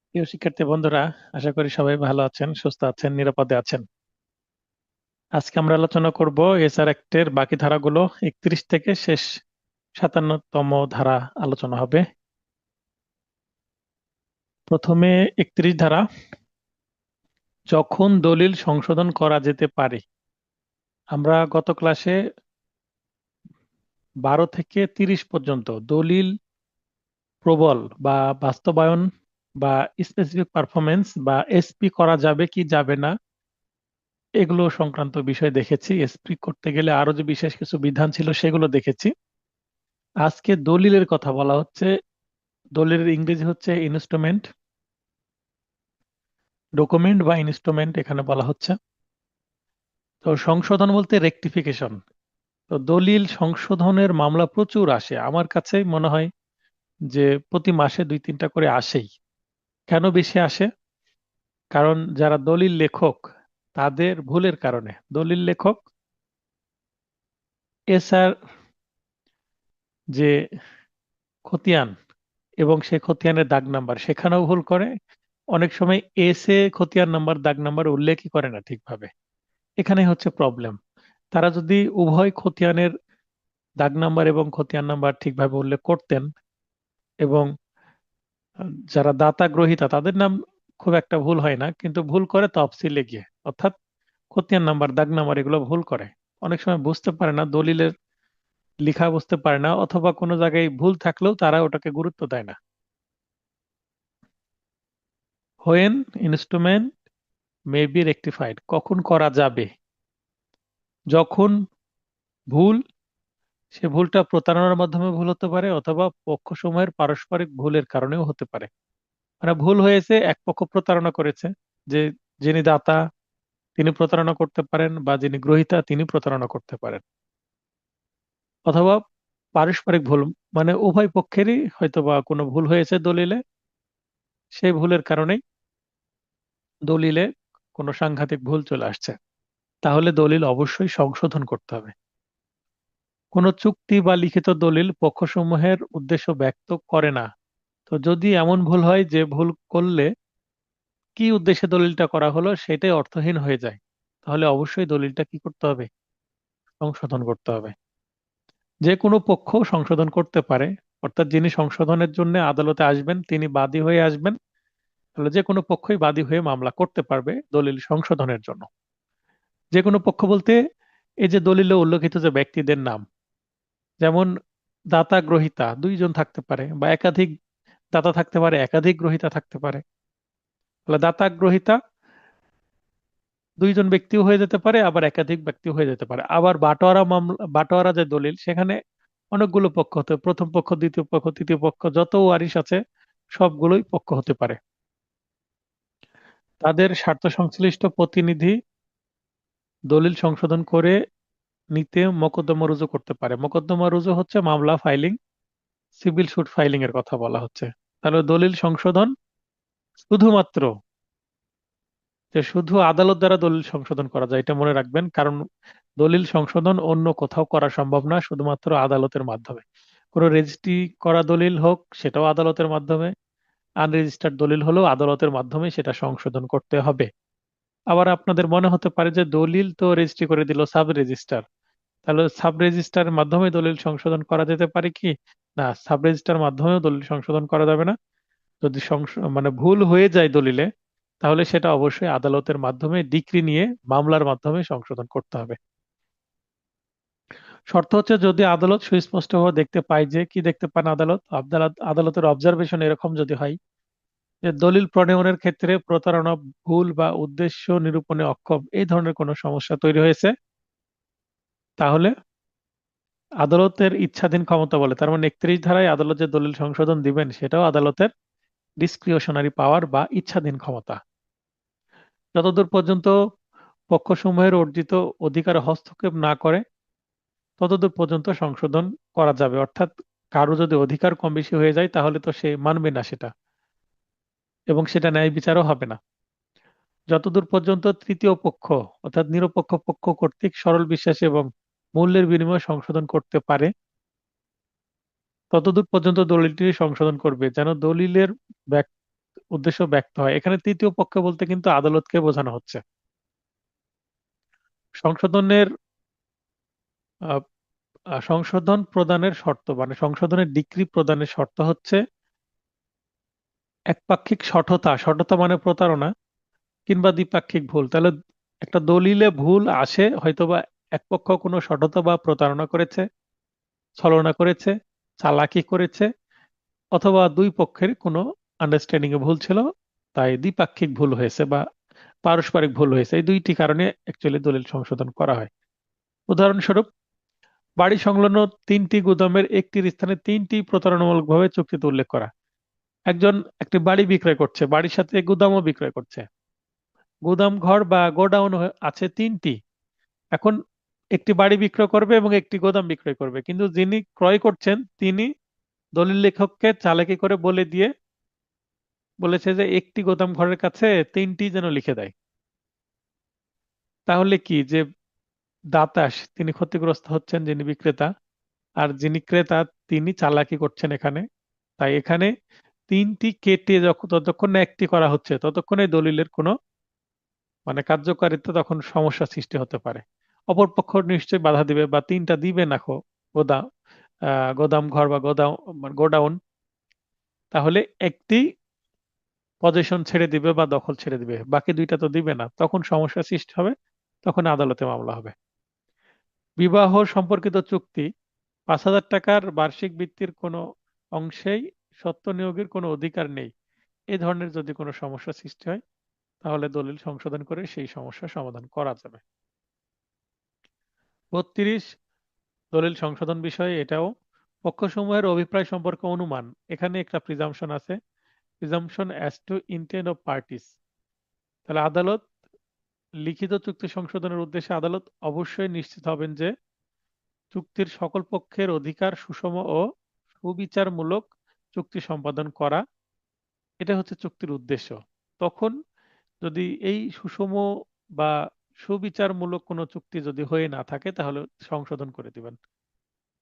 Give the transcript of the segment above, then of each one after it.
প্রিয় শিক্ষার্থী বন্ধুরা, আশা করি সবাই ভালো আছেন, সুস্থ আছেন, নিরাপদে আছেন। আজকে আমরা আলোচনা করব এসআর অ্যাক্টের বাকি ধারাগুলো। 31 থেকে শেষ 57তম ধারা আলোচনা হবে। প্রথমে 31 ধারা, যখন দলিল সংশোধন করা যেতে পারে। আমরা গত ক্লাসে 12 থেকে 30 পর্যন্ত দলিল প্রবল বা বাস্তবায়ন বা স্পেসিফিক পারফরমেন্স বা এসপি করা যাবে কি যাবে না এগুলো সংক্রান্ত বিষয় দেখেছি। এসপি করতে গেলে আরো যে বিশেষ কিছু বিধান ছিল সেগুলো দেখেছি। আজকে দলিলের কথা বলা হচ্ছে। দলিলের ইংরেজি হচ্ছে ইনস্ট্রুমেন্ট, ডকুমেন্ট বা ইনস্ট্রুমেন্ট এখানে বলা হচ্ছে। তো সংশোধন বলতে রেকটিফিকেশন। তো দলিল সংশোধনের মামলা প্রচুর আসে, আমার কাছে মনে হয় যে প্রতি মাসে 2-3টা করে আসেই। কেন বেশি আসে? কারণ যারা দলিল লেখক তাদের ভুলের কারণে দলিল লেখক এসআর যে খতিয়ান এবং সে খতিয়ানের দাগ নাম্বার সেখানেও ভুল করে। অনেক সময় এসে খতিয়ান নাম্বার দাগ নাম্বার উল্লেখই করে না ঠিকভাবে। এখানে হচ্ছে প্রবলেম। তারা যদি উভয় খতিয়ানের দাগ নাম্বার এবং খতিয়ান নাম্বার ঠিকভাবে উল্লেখ করতেন এবং যারা দাতা গ্রহীতা তাদের নাম খুব একটা ভুল হয় না, কিন্তু ভুল করে তফসিলে গিয়ে, অর্থাৎ খতিয়ান নাম্বার দাগ নাম্বার এগুলো ভুল করে। অনেক সময় বুঝতে পারে না, দলিলের লেখা বুঝতে পারে না, অথবা কোনো জায়গায় ভুল থাকলেও তারা ওটাকে গুরুত্ব দেয় না। When instrument may be rectified, কখন করা যাবে? যখন ভুল, সে ভুলটা প্রতারণার মাধ্যমে ভুল হতে পারে অথবা পক্ষসমূহের পারস্পরিক ভুলের কারণেও হতে পারে। মানে ভুল হয়েছে, এক পক্ষ প্রতারণা করেছে, যে যিনি দাতা তিনি প্রতারণা করতে পারেন বা যিনি গ্রহীতা তিনি প্রতারণা করতে পারেন, অথবা পারস্পরিক ভুল, মানে উভয় পক্ষেরই হয়তোবা কোনো ভুল হয়েছে দলিলে, সেই ভুলের কারণেই দলিলে কোনো সাংঘাতিক ভুল চলে আসছে। তাহলে দলিল অবশ্যই সংশোধন করতে হবে। কোনো চুক্তি বা লিখিত দলিল পক্ষসমূহের উদ্দেশ্য ব্যক্ত করে না। তো যদি এমন ভুল হয় যে ভুল করলে কি উদ্দেশ্যে দলিলটা করা হলো সেটাই অর্থহীন হয়ে যায়, তাহলে অবশ্যই দলিলটা কি করতে হবে? সংশোধন করতে হবে। যে কোনো পক্ষ সংশোধন করতে পারে, অর্থাৎ যিনি সংশোধনের জন্য আদালতে আসবেন তিনি বাদী হয়ে আসবেন। তাহলে যে কোনো পক্ষই বাদী হয়ে মামলা করতে পারবে দলিল সংশোধনের জন্য। যে কোনো পক্ষ বলতে এই যে দলিলে উল্লেখিত যে ব্যক্তিদের নাম, যেমন দাতা গ্রহীতা দুইজন থাকতে পারে বা একাধিক দাতা থাকতে পারে, একাধিক গ্রহীতা থাকতে পারে। তাহলে দাতা গ্রহীতা দুইজন ব্যক্তিও হয়ে যেতে পারে, আবার একাধিক ব্যক্তিও হয়ে যেতে পারে। আবার বাটোয়ারা মামলা, বাটোয়ারা যে দলিল সেখানে অনেকগুলো পক্ষ হতে, প্রথম পক্ষ, দ্বিতীয় পক্ষ, তৃতীয় পক্ষ, যত ওয়ারিশ আছে সবগুলোই পক্ষ হতে পারে। তাদের স্বার্থ সংশ্লিষ্ট প্রতিনিধি দলিল সংশোধন করে নিতে মোকদ্দমা রুজু করতে পারে। মোকদ্দমা রুজু হচ্ছে মামলা ফাইলিং, সিভিল সুট ফাইলিং এর কথা বলা হচ্ছে। তাহলে দলিল সংশোধন শুধুমাত্র, যে শুধু আদালত দ্বারা দলিল সংশোধন করা যায় এটা মনে রাখবেন, কারণ দলিল সংশোধন অন্য কোথাও করা সম্ভব না, শুধুমাত্র আদালতের মাধ্যমে। কোনো রেজিস্ট্রি করা দলিল হোক সেটাও আদালতের মাধ্যমে, আনরেজিস্টার্ড দলিল হলেও আদালতের মাধ্যমে সেটা সংশোধন করতে হবে। আবার আপনাদের মনে হতে পারে যে দলিল তো রেজিস্ট্রি করে দিল সাব রেজিস্টার, তাহলে সাব রেজিস্টারের মাধ্যমে দলিল সংশোধন করা যেতে পারে কি? না, সাব রেজিস্টার মাধ্যমেও দলিল সংশোধন করা যাবে না। যদি মানে ভুল হয়ে যায় দলিলে, তাহলে সেটা অবশ্যই আদালতের মাধ্যমে ডিক্রি নিয়ে মামলার মাধ্যমে সংশোধন করতে হবে। শর্ত হচ্ছে যদি আদালত সুস্পষ্টভাবে দেখতে পায়, যে কি দেখতে পান আদালত, আদালতের অবজারভেশন এরকম যদি হয় যে দলিল প্রণয়নের ক্ষেত্রে প্রতারণা, ভুল বা উদ্দেশ্য নিরূপণে অক্ষম এই ধরনের কোনো সমস্যা তৈরি হয়েছে, তাহলে আদালতের ইচ্ছাধীন ক্ষমতা বলে, তার মানে 31 ধারায় আদালত যে দলিল সংশোধন দিবেন সেটাও আদালতের ডিসক্রিশনারি পাওয়ার বা ইচ্ছাধীন ক্ষমতা। যতদূর পর্যন্ত পক্ষসমূহের অর্জিত অধিকার হস্তক্ষেপ না করে ততদূর পর্যন্ত সংশোধন করা যাবে। অর্থাৎ কারো যদি অধিকার কম বেশি হয়ে যায় তাহলে তো সে মানবে না সেটা, এবং সেটা ন্যায় বিচারও হবে না। যতদূর পর্যন্ত তৃতীয় পক্ষ অর্থাৎ নিরপেক্ষ পক্ষ কর্তৃক সরল বিশ্বাস এবং মূল্যের বিনিময়ে সংশোধন করতে পারে ততদূর পর্যন্ত দলিলটি সংশোধন করবে যেন দলিলের উদ্দেশ্য ব্যক্ত হয়। এখানে তৃতীয় পক্ষ বলতে কিন্তু আদালতকে বোঝানো হচ্ছে। সংশোধনের আহ, সংশোধন প্রদানের শর্ত মানে সংশোধনের ডিক্রি প্রদানের শর্ত হচ্ছে একপাক্ষিক সঠতা, সঠতা মানে প্রতারণা, কিংবা দ্বিপাক্ষিক ভুল। তাহলে একটা দলিলে ভুল আসে হয়তোবা এক পক্ষ কোনো সঠতা বা প্রতারণা করেছে, ছলনা করেছে, চালাকি করেছে, অথবা দুই পক্ষের কোনো আন্ডারস্ট্যান্ডিং এ ভুল ছিল, তাই দ্বিপাক্ষিক ভুল হয়েছে বা পারস্পরিক ভুল হয়েছে। এই দুইটি কারণে অ্যাকচুয়ালি দলিল সংশোধন করা হয়। উদাহরণস্বরূপ, বাড়ি সংলগ্ন তিনটি গুদামের একটির স্থানে তিনটি প্রতারণামূলকভাবে চুক্তিতে উল্লেখ করা। একজন একটি বাড়ি বিক্রয় করছে, বাড়ির সাথে গুদামও বিক্রয় করছে, গুদাম ঘর বা গোডাউন আছে তিনটি। এখন একটি বাড়ি বিক্রয় করবে এবং একটি গোদাম বিক্রয় করবে, কিন্তু যিনি ক্রয় করছেন তিনি দলিল লেখককে চালাকি করে বলে দিয়ে বলেছে যে একটি গোদাম ঘরের কাছে তিনটি যেন লিখে দেয়। তাহলে কি যে দাতাস তিনি ক্ষতিগ্রস্ত হচ্ছেন, যিনি বিক্রেতা, আর যিনি ক্রেতা তিনি চালাকি করছেন এখানে। তাই এখানে তিনটি কেটে যখন ততক্ষণ না একটি করা হচ্ছে ততক্ষণে দলিলের কোনো মানে কার্যকারিতা তখন সমস্যা সৃষ্টি হতে পারে। অপরপক্ষ নিশ্চয়ই বাধা দিবে বা তিনটা দিবে না গোদাম গোদাম ঘর বা গোডাউন, তাহলে একটি পজিশন ছেড়ে দিবে বা দখল ছেড়ে দিবে, বাকি দুইটা তো দিবে না, তখন সমস্যা সৃষ্টি হবে, তখন আদালতে মামলা হবে। বিবাহ সম্পর্কিত চুক্তি, 5,000 টাকার বার্ষিক বৃত্তির কোনো অংশেই সত্ত্ব নিয়োগের কোনো অধিকার নেই, এই ধরনের যদি কোনো সমস্যা সৃষ্টি হয় তাহলে দলিল সংশোধন করে সেই সমস্যা সমাধান করা যাবে। 32, দলিল সংশোধন বিষয়ে এটাও পক্ষসমূহের অভিপ্রায় সম্পর্কে অনুমান। এখানে একটা প্রিজাম্পশন আছে, presumption as to intent of parties. তাহলে আদালত লিখিত চুক্তি সংশোধনের উদ্দেশ্যে আদালত অবশ্যই নিশ্চিত হবেন যে চুক্তির সকল পক্ষের অধিকার সুষম ও সুবিচারমূলক চুক্তি সম্পাদন করা, এটা হচ্ছে চুক্তির উদ্দেশ্য। তখন যদি এই সুষম বা সুবিচারমূলক কোনো চুক্তি যদি হয়ে না থাকে তাহলে সংশোধন করে দিবেন।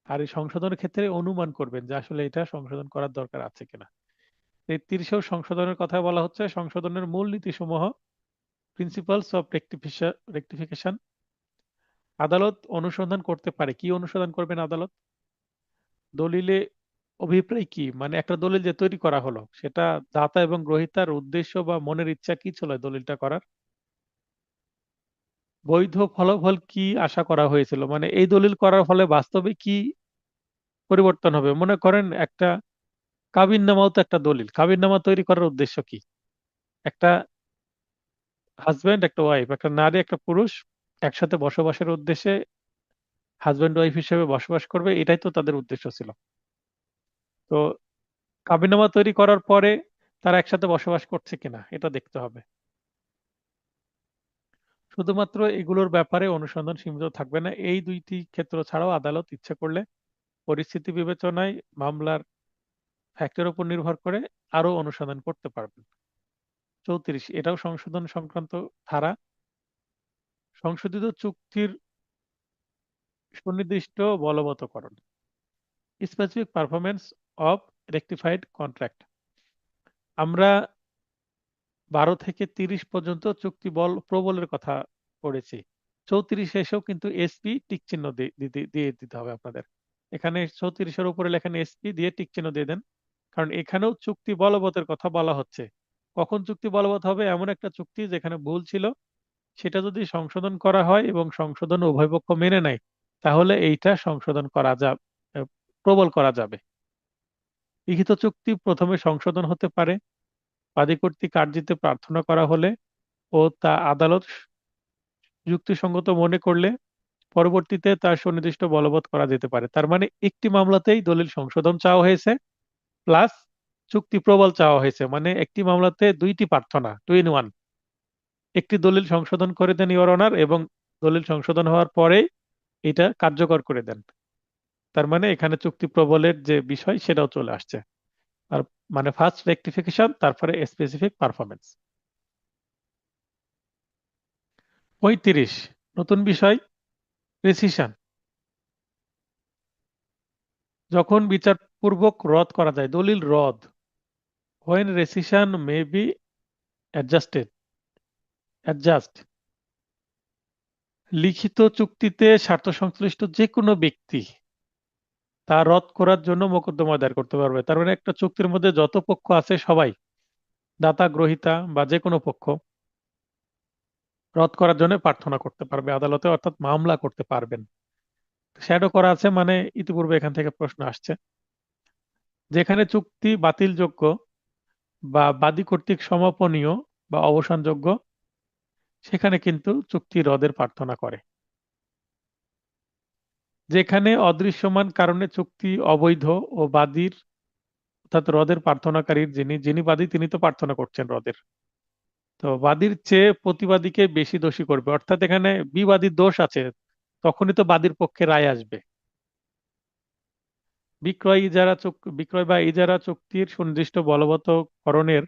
আর এই সংশোধনের ক্ষেত্রে অনুমান করবেন যে আসলে এটা সংশোধন করার দরকার আছে কিনা। এই 30 সংশোধনের কথা বলা হচ্ছে সংশোধনের মূল নীতিসমূহ, প্রিন্সিপালস অফ রেকটিফিকেশন। আদালত অনুসন্ধান করতে পারে, কি অনুসন্ধান করবেন আদালত? দলিলে অভিপ্রায় কি, মানে একটা দলিল যে তৈরি করা হলো সেটা দাতা এবং গ্রহীতার উদ্দেশ্য বা মনের ইচ্ছা কি ছিল দলিলটা করার, বৈধ ফলাফল কি আশা করা হয়েছিল, মানে এই দলিল করার ফলে বাস্তবে কি পরিবর্তন হবে। মনে করেন একটা কাবিননামাও তো একটা দলিল, কাবিননামা তৈরি করার উদ্দেশ্য কি? একটা হাজবেন্ড একটা ওয়াইফ, একটা নারী একটা পুরুষ একসাথে বসবাসের উদ্দেশ্যে হাজবেন্ড ওয়াইফ হিসেবে বসবাস করবে, এটাই তো তাদের উদ্দেশ্য ছিল। তো কাবিননামা তৈরি করার পরে তারা একসাথে বসবাস করছে কিনা এটা দেখতে হবে। শুধুমাত্র এগুলোর ব্যাপারে অনুসন্ধান সীমিত থাকবে না, এই দুইটি ক্ষেত্র ছাড়াও আদালত ইচ্ছে করলে পরিস্থিতি বিবেচনায় মামলার ফ্যাক্টের উপর নির্ভর করে আরো অনুসন্ধান করতে পারবেন। 34, এটাও সংশোধন সংক্রান্ত ধারা। সংশোধিত চুক্তির সুনির্দিষ্ট বলবৎকরণ, specific performance of rectified contract. আমরা 12 থেকে 30 পর্যন্ত চুক্তি প্রবলের কথা পড়েছি। 34 এসেও কিন্তু এসপি টিক চিহ্ন দিয়ে দিতে হবে আপনাদের। এখানে 34-এর উপরে লেখেন এসপি দিয়ে টিক চিহ্ন দিয়ে দেন, কারণ এখানেও চুক্তি বলবতের কথা বলা হচ্ছে। কখন চুক্তি বলবৎ হবে? এমন একটা চুক্তি যেখানে ভুল ছিল সেটা যদি সংশোধন করা হয় এবং সংশোধন উভয় পক্ষ মেনে নেয় তাহলে এইটা সংশোধন করা যাবে, প্রবল করা যাবে। লিখিত চুক্তি প্রথমে সংশোধন হতে পারে বাদী কর্তৃক আর্জিতে প্রার্থনা করা হলে ও তা আদালত যুক্তিসঙ্গত মনে করলে পরবর্তীতে তার সুনির্দিষ্ট বলবৎ করা যেতে পারে। তার মানে একটি মামলাতেই দলিল সংশোধন চাওয়া হয়েছে প্লাস চুক্তি প্রবল চাওয়া হয়েছে, মানে একটি মামলাতে দুইটি প্রার্থনা, 2 in 1। একটি দলিল সংশোধন করে দেন ইওর অনার, এবং দলিল সংশোধন হওয়ার পরে এটা কার্যকর করে দেন। তার মানে এখানে চুক্তি প্রবলের যে বিষয় সেটাও চলে আসছে। আর মানে ফার্স্ট রেকটিফিকেশন তারপরে স্পেসিফিক পারফরমেন্স। 35, নতুন বিষয়, প্রেসিশন। যখন বিচার পূর্বক রদ করা যায়, দলিল রদ। when rescission may be adjust লিখিত চুক্তিতে স্বার্থ সংশ্লিষ্ট যে কোনো ব্যক্তি তা রদ করার জন্য মোকদ্দমা দায়ের করতে পারবে। তার মানে একটা চুক্তির মধ্যে যত পক্ষ আছে সবাই, দাতা গ্রহীতা বা যে কোনো পক্ষ, রদ করার জন্য প্রার্থনা করতে পারবে আদালতে, অর্থাৎ মামলা করতে পারবেন। শ্যাডো করা আছে মানে ইতিপূর্বে এখান থেকে প্রশ্ন আসছে, যেখানে চুক্তি বাতিলযোগ্য বা বাদী কর্তৃক সমাপনীয় বা অবসানযোগ্য, সেখানে কিন্তু চুক্তি রদের প্রার্থনা করে। যেখানে অদৃশ্যমান কারণে চুক্তি অবৈধ ও বাদীর, অর্থাৎ রদের প্রার্থনাকারীর যিনি যিনি বাদী তিনি তো প্রার্থনা করছেন রদের, তো বাদীর চেয়ে প্রতিবাদীকে বেশি দোষী করবে, অর্থাৎ এখানে বিবাদীর দোষ আছে, তখনই তো বাদীর পক্ষে রায় আসবে। বিক্রয় বা ইজারা চুক্তির সুনির্দিষ্ট বলবৎকরণের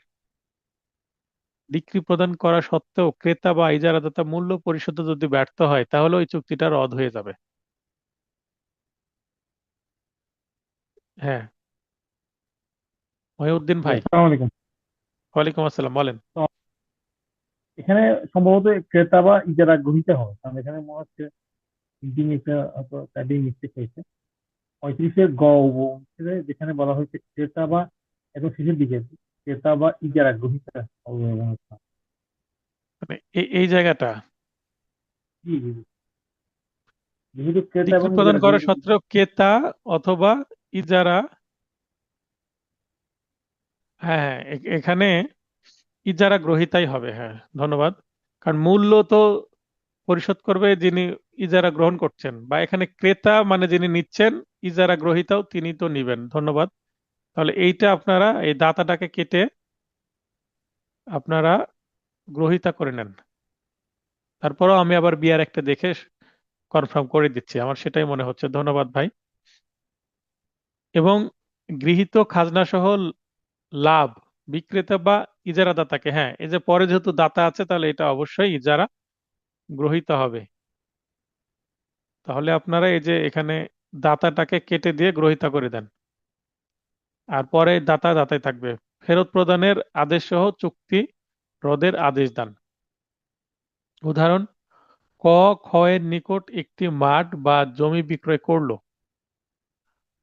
ডিক্রি প্রদান করা সত্ত্বেও ক্রেতা বা ইজারাদাতা মূল্য পরিশোধে যদি ব্যর্থ হয় তাহলে ওই চুক্তিটা রদ হয়ে যাবে। হ্যাঁ, মহিউদ্দিন জি, ভাই। আসসালামু আলাইকুম। ওয়ালাইকুম আসসালাম, বলেন। তো এখানে সম্ভবত ক্রেতা বা ইজারা গ্রহীতা হবে, কারণ এখানে মনে হচ্ছে প্রিন্টিং একটা টাইপিং মিস্টেক হয়েছে। 35-এর যেখানে বলা হয়েছে ক্রেতা বা, একদম শেষের দিকে ক্রেতা বা ইজারা গ্রহীতা হবে মনে হচ্ছে। মানে এই জায়গাটা, জি জি জি। যেহেতু ক্রেতা ডিক্রি এবং প্রদান ইজারা করা সত্ত্বেও ক্রেতা অথবা ইজারা, হ্যাঁ হ্যাঁ, এখানে ইজারা গ্রহীতাই হবে, হ্যাঁ ধন্যবাদ। কারণ মূল্য তো পরিশোধ করবে যিনি ইজারা গ্রহণ করছেন, বা এখানে ক্রেতা মানে যিনি নিচ্ছেন, ইজারা গ্রহীতাও তিনি তো নিবেন, ধন্যবাদ। তাহলে এইটা আপনারা এই দাতাটাকে কেটে আপনারা গ্রহীতা করে নেন। তারপরেও আমি আবার বিয়ার একটা দেখে কনফার্ম করে দিচ্ছি, আমার সেটাই মনে হচ্ছে, ধন্যবাদ ভাই। এবং গৃহীত খাজনা সহ লাভ বিক্রেতা বা ইজারাদাতাকে, হ্যাঁ এই যে পরে যেহেতু দাতা আছে তাহলে এটা অবশ্যই ইজারা গ্রহীত হবে। তাহলে আপনারা এই যে এখানে দাতাটাকে কেটে দিয়ে গ্রহীতা করে দেন, আর পরে দাতা দাতাই থাকবে। ফেরত প্রদানের আদেশ সহ চুক্তি রদের আদেশ দান। উদাহরণ: ক খ এর নিকট একটি মাঠ বা জমি বিক্রয় করলো,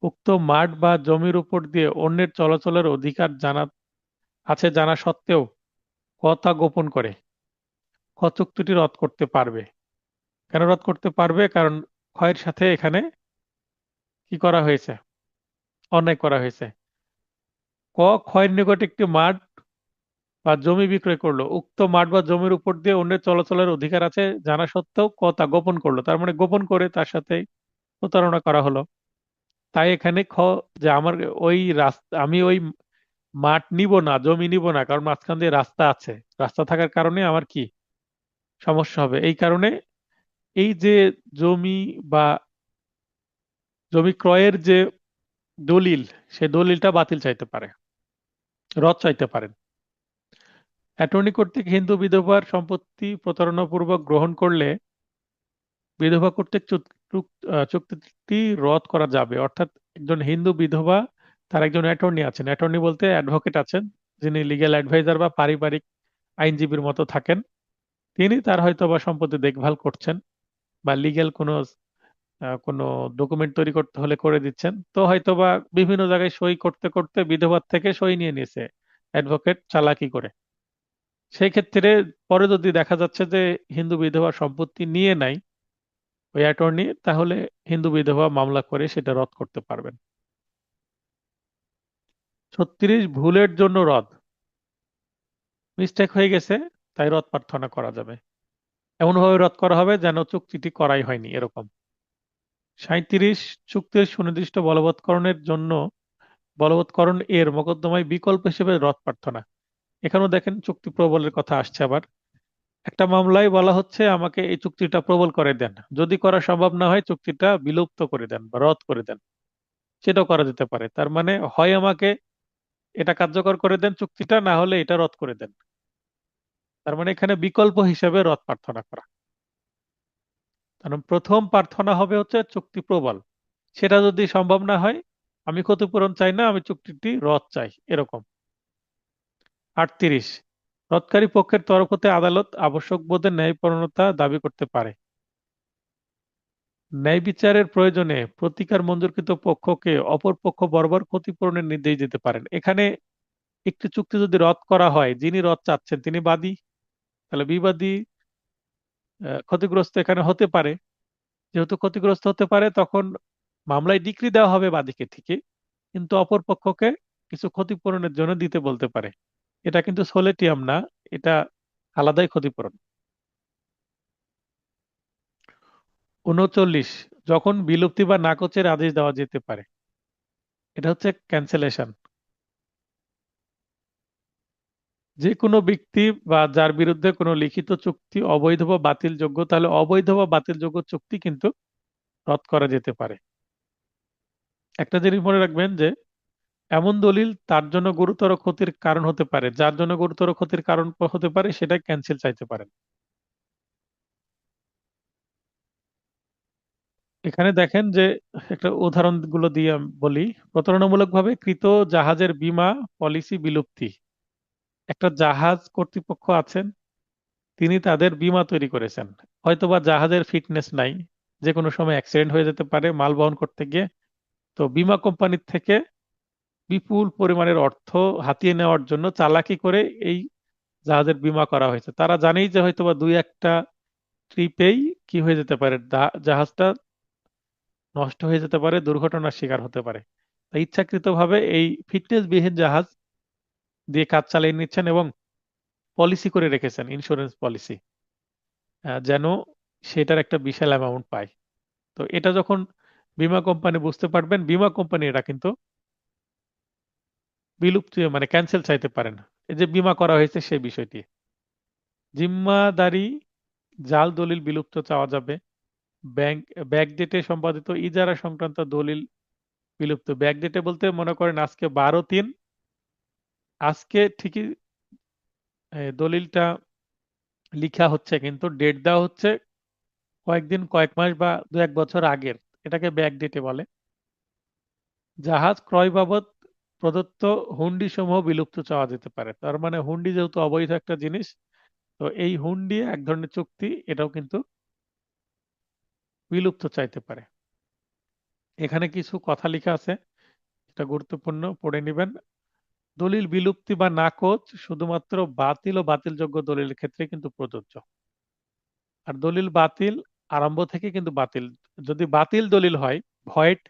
উক্ত মাঠ বা জমির উপর দিয়ে অন্যের চলাচলের অধিকার জানা সত্ত্বেও ক তা গোপন করে, খ চুক্তিটি রদ করতে পারবে। কেন রদ করতে পারবে? কারণ ক্ষয়ের সাথে এখানে কি করা হয়েছে, অন্যায় করা হয়েছে। ক ক্ষয়ের নিকট একটি মাঠ বা জমি বিক্রয় করলো, উক্ত মাঠ বা জমির উপর দিয়ে অন্যের চলাচলের অধিকার আছে জানা সত্ত্বেও ক তা গোপন করলো, তার মানে গোপন করে তার সাথে প্রতারণা করা হলো। তাই এখানে যে আমার ওই রাস্তা, আমি ওই মাঠ নিব না, জমি নিব না, কারণ মাঝখান দিয়ে রাস্তা আছে, রাস্তা থাকার কারণে আমার কি সমস্যা হবে। এই কারণে এই যে জমি বা জমি ক্রয়ের যে দলিল, সে দলিলটা বাতিল চাইতে পারে, রদ চাইতে পারেন। অ্যাটর্নি কর্তৃক হিন্দু বিধবার সম্পত্তি প্রতারণাপূর্বক গ্রহণ করলে বিধবা কর্তৃক চুক্তিটি রদ করা যাবে। অর্থাৎ একজন হিন্দু বিধবা, তার একজন অ্যাটর্নি আছেন, অ্যাটর্নি বলতে অ্যাডভোকেট আছেন, যিনি লিগ্যাল অ্যাডভাইজার বা পারিবারিক আইনজীবীর মতো থাকেন। তিনি তার হয়তো বা সম্পত্তি দেখভাল করছেন, বা লিগ্যাল কোনো ডকুমেন্ট তৈরি করতে হলে করে দিচ্ছেন, তো হয়তো বা বিভিন্ন জায়গায় সই করতে করতে বিধবার থেকে সই নিয়ে নিয়েছে অ্যাডভোকেট চালাকি করে। সেই ক্ষেত্রে পরে যদি দেখা যাচ্ছে যে হিন্দু বিধবা সম্পত্তি নিয়ে নাই ওই অ্যাটর্নি, তাহলে হিন্দু বিধবা মামলা করে সেটা রদ করতে পারবেন। 36 ভুলের জন্য রদ, মিস্টেক হয়ে গেছে তাই রদ প্রার্থনা করা যাবে, এমনভাবে রদ করা হবে যেন চুক্তিটি করাই হয়নি এরকম। 37 চুক্তির সুনির্দিষ্ট বলবৎকরণ এর মোকদ্দমায় বিকল্প হিসেবে রদ প্রার্থনা। এখানেও দেখেন চুক্তি প্রবলের কথা আসছে আবার। একটা মামলায় বলা হচ্ছে আমাকে এই চুক্তিটা প্রবল করে দেন, যদি করা সম্ভব না হয় চুক্তিটা বিলুপ্ত করে দেন বা রদ করে দেন, সেটাও করা যেতে পারে। তার মানে হয় আমাকে এটা কার্যকর করে দেন চুক্তিটা, না হলে এটা রদ করে দেন। তার মানে এখানে বিকল্প হিসেবে রদ প্রার্থনা করা। কারণ প্রথম প্রার্থনা হবে হচ্ছে চুক্তি প্রবল, সেটা যদি সম্ভব না হয় আমি ক্ষতিপূরণ চাই না, আমি চুক্তিটি রদ চাই, এরকম। 38, রদকারী পক্ষের তরফ হতে আদালত আবশ্যক বোধে ন্যায়পরায়ণতা দাবি করতে পারে। ন্যায় বিচারের প্রয়োজনে প্রতিকার মঞ্জুরকৃত পক্ষকে অপর পক্ষ বরাবর ক্ষতিপূরণের নির্দেশ দিতে পারেন। এখানে একটি চুক্তি যদি রদ করা হয়, যিনি রদ চাচ্ছেন তিনি বাদী, তাহলে বিবাদী ক্ষতিগ্রস্ত এখানে হতে পারে। যেহেতু ক্ষতিগ্রস্ত হতে পারে, তখন মামলায় ডিক্রি দেওয়া হবে বাদীকে ঠিকই, কিন্তু অপর পক্ষকে কিছু ক্ষতিপূরণের জন্য দিতে বলতে পারে। এটা কিন্তু সোলেটিয়াম না, এটা আলাদাই ক্ষতিপূরণ। 39, যখন বিলুপ্তি বা নাকচের আদেশ দেওয়া যেতে পারে, এটা হচ্ছে ক্যান্সেলেশন। যে কোনো ব্যক্তি বা যার বিরুদ্ধে কোনো লিখিত চুক্তি অবৈধ বা বাতিলযোগ্য, তাহলে অবৈধ বা বাতিলযোগ্য চুক্তি কিন্তু রদ করা যেতে পারে। একটা জিনিস মনে রাখবেন যে এমন দলিল তার জন্য গুরুতর ক্ষতির কারণ হতে পারে, যার জন্য গুরুতর ক্ষতির কারণ হতে পারে সেটা ক্যান্সেল চাইতে পারেন। এখানে দেখেন যে একটা উদাহরণ গুলো দিয়ে আমি বলি। প্রতারণামূলকভাবে কৃত জাহাজের বীমা পলিসি বিলুপ্তি। একটা জাহাজ কর্তৃপক্ষ আছেন, তিনি তাদের বীমা তৈরি করেছেন। হয়তোবা জাহাজের ফিটনেস নাই, যে কোনো সময় অ্যাক্সিডেন্ট হয়ে যেতে পারে মাল বহন করতে গিয়ে। তো বীমা কোম্পানির থেকে বিপুল পরিমাণের অর্থ হাতিয়ে নেওয়ার জন্য চালাকি করে এই জাহাজের বীমা করা হয়েছে। তারা জানেই যে হয়তোবা দুই একটা ট্রিপেই কি হয়ে যেতে পারে, জাহাজটা নষ্ট হয়ে যেতে পারে, দুর্ঘটনার শিকার হতে পারে। তাই ইচ্ছাকৃতভাবে এই ফিটনেসবিহীন জাহাজ দিয়ে কাজ চালিয়ে নিচ্ছেন এবং পলিসি করে রেখেছেন, ইন্স্যুরেন্স পলিসি, যেন সেটার একটা বিশাল অ্যামাউন্ট পায়। তো এটা যখন বীমা কোম্পানি বুঝতে পারবেন, বীমা কোম্পানি এটা কিন্তু বিলুপ্তি মানে ক্যান্সেল চাইতে পারেন, এই যে বীমা করা হয়েছে সেই বিষয়টি। জিম্মাদারি জাল দলিল বিলুপ্ত চাওয়া যাবে। ব্যাংক ব্যাকডেটে সম্পাদিত ইজারা সংক্রান্ত দলিল বিলুপ্ত। ব্যাকডেটে বলতে মনে করেন আজকে 12/3, আজকে ঠিকই দলিলটা লিখা হচ্ছে, কিন্তু ডেট দেওয়া হচ্ছে কয়েকদিন, কয়েক মাস বা দু এক বছর আগের, এটাকে ব্যাকডেটে বলে। জাহাজ ক্রয় বাবদ প্রদত্ত হুন্ডি সমূহ বিলুপ্ত চাওয়া যেতে পারে। তার মানে হুন্ডি যেহেতু অবৈধ একটা জিনিস, তো এই হুন্ডি এক ধরনের চুক্তি, এটাও কিন্তু বিলুপ্ত চাইতে পারে। এখানে কিছু কথা লেখা আছে, এটা গুরুত্বপূর্ণ, পড়ে নেবেন। দলিল বিলুপ্তি বা নাকচ শুধুমাত্র বাতিল ও বাতিলযোগ্য দলিলের ক্ষেত্রে কিন্তু প্রযোজ্য। আর দলিল বাতিল আরম্ভ থেকে কিন্তু বাতিল। যদি বাতিল দলিল হয়, ভয়েড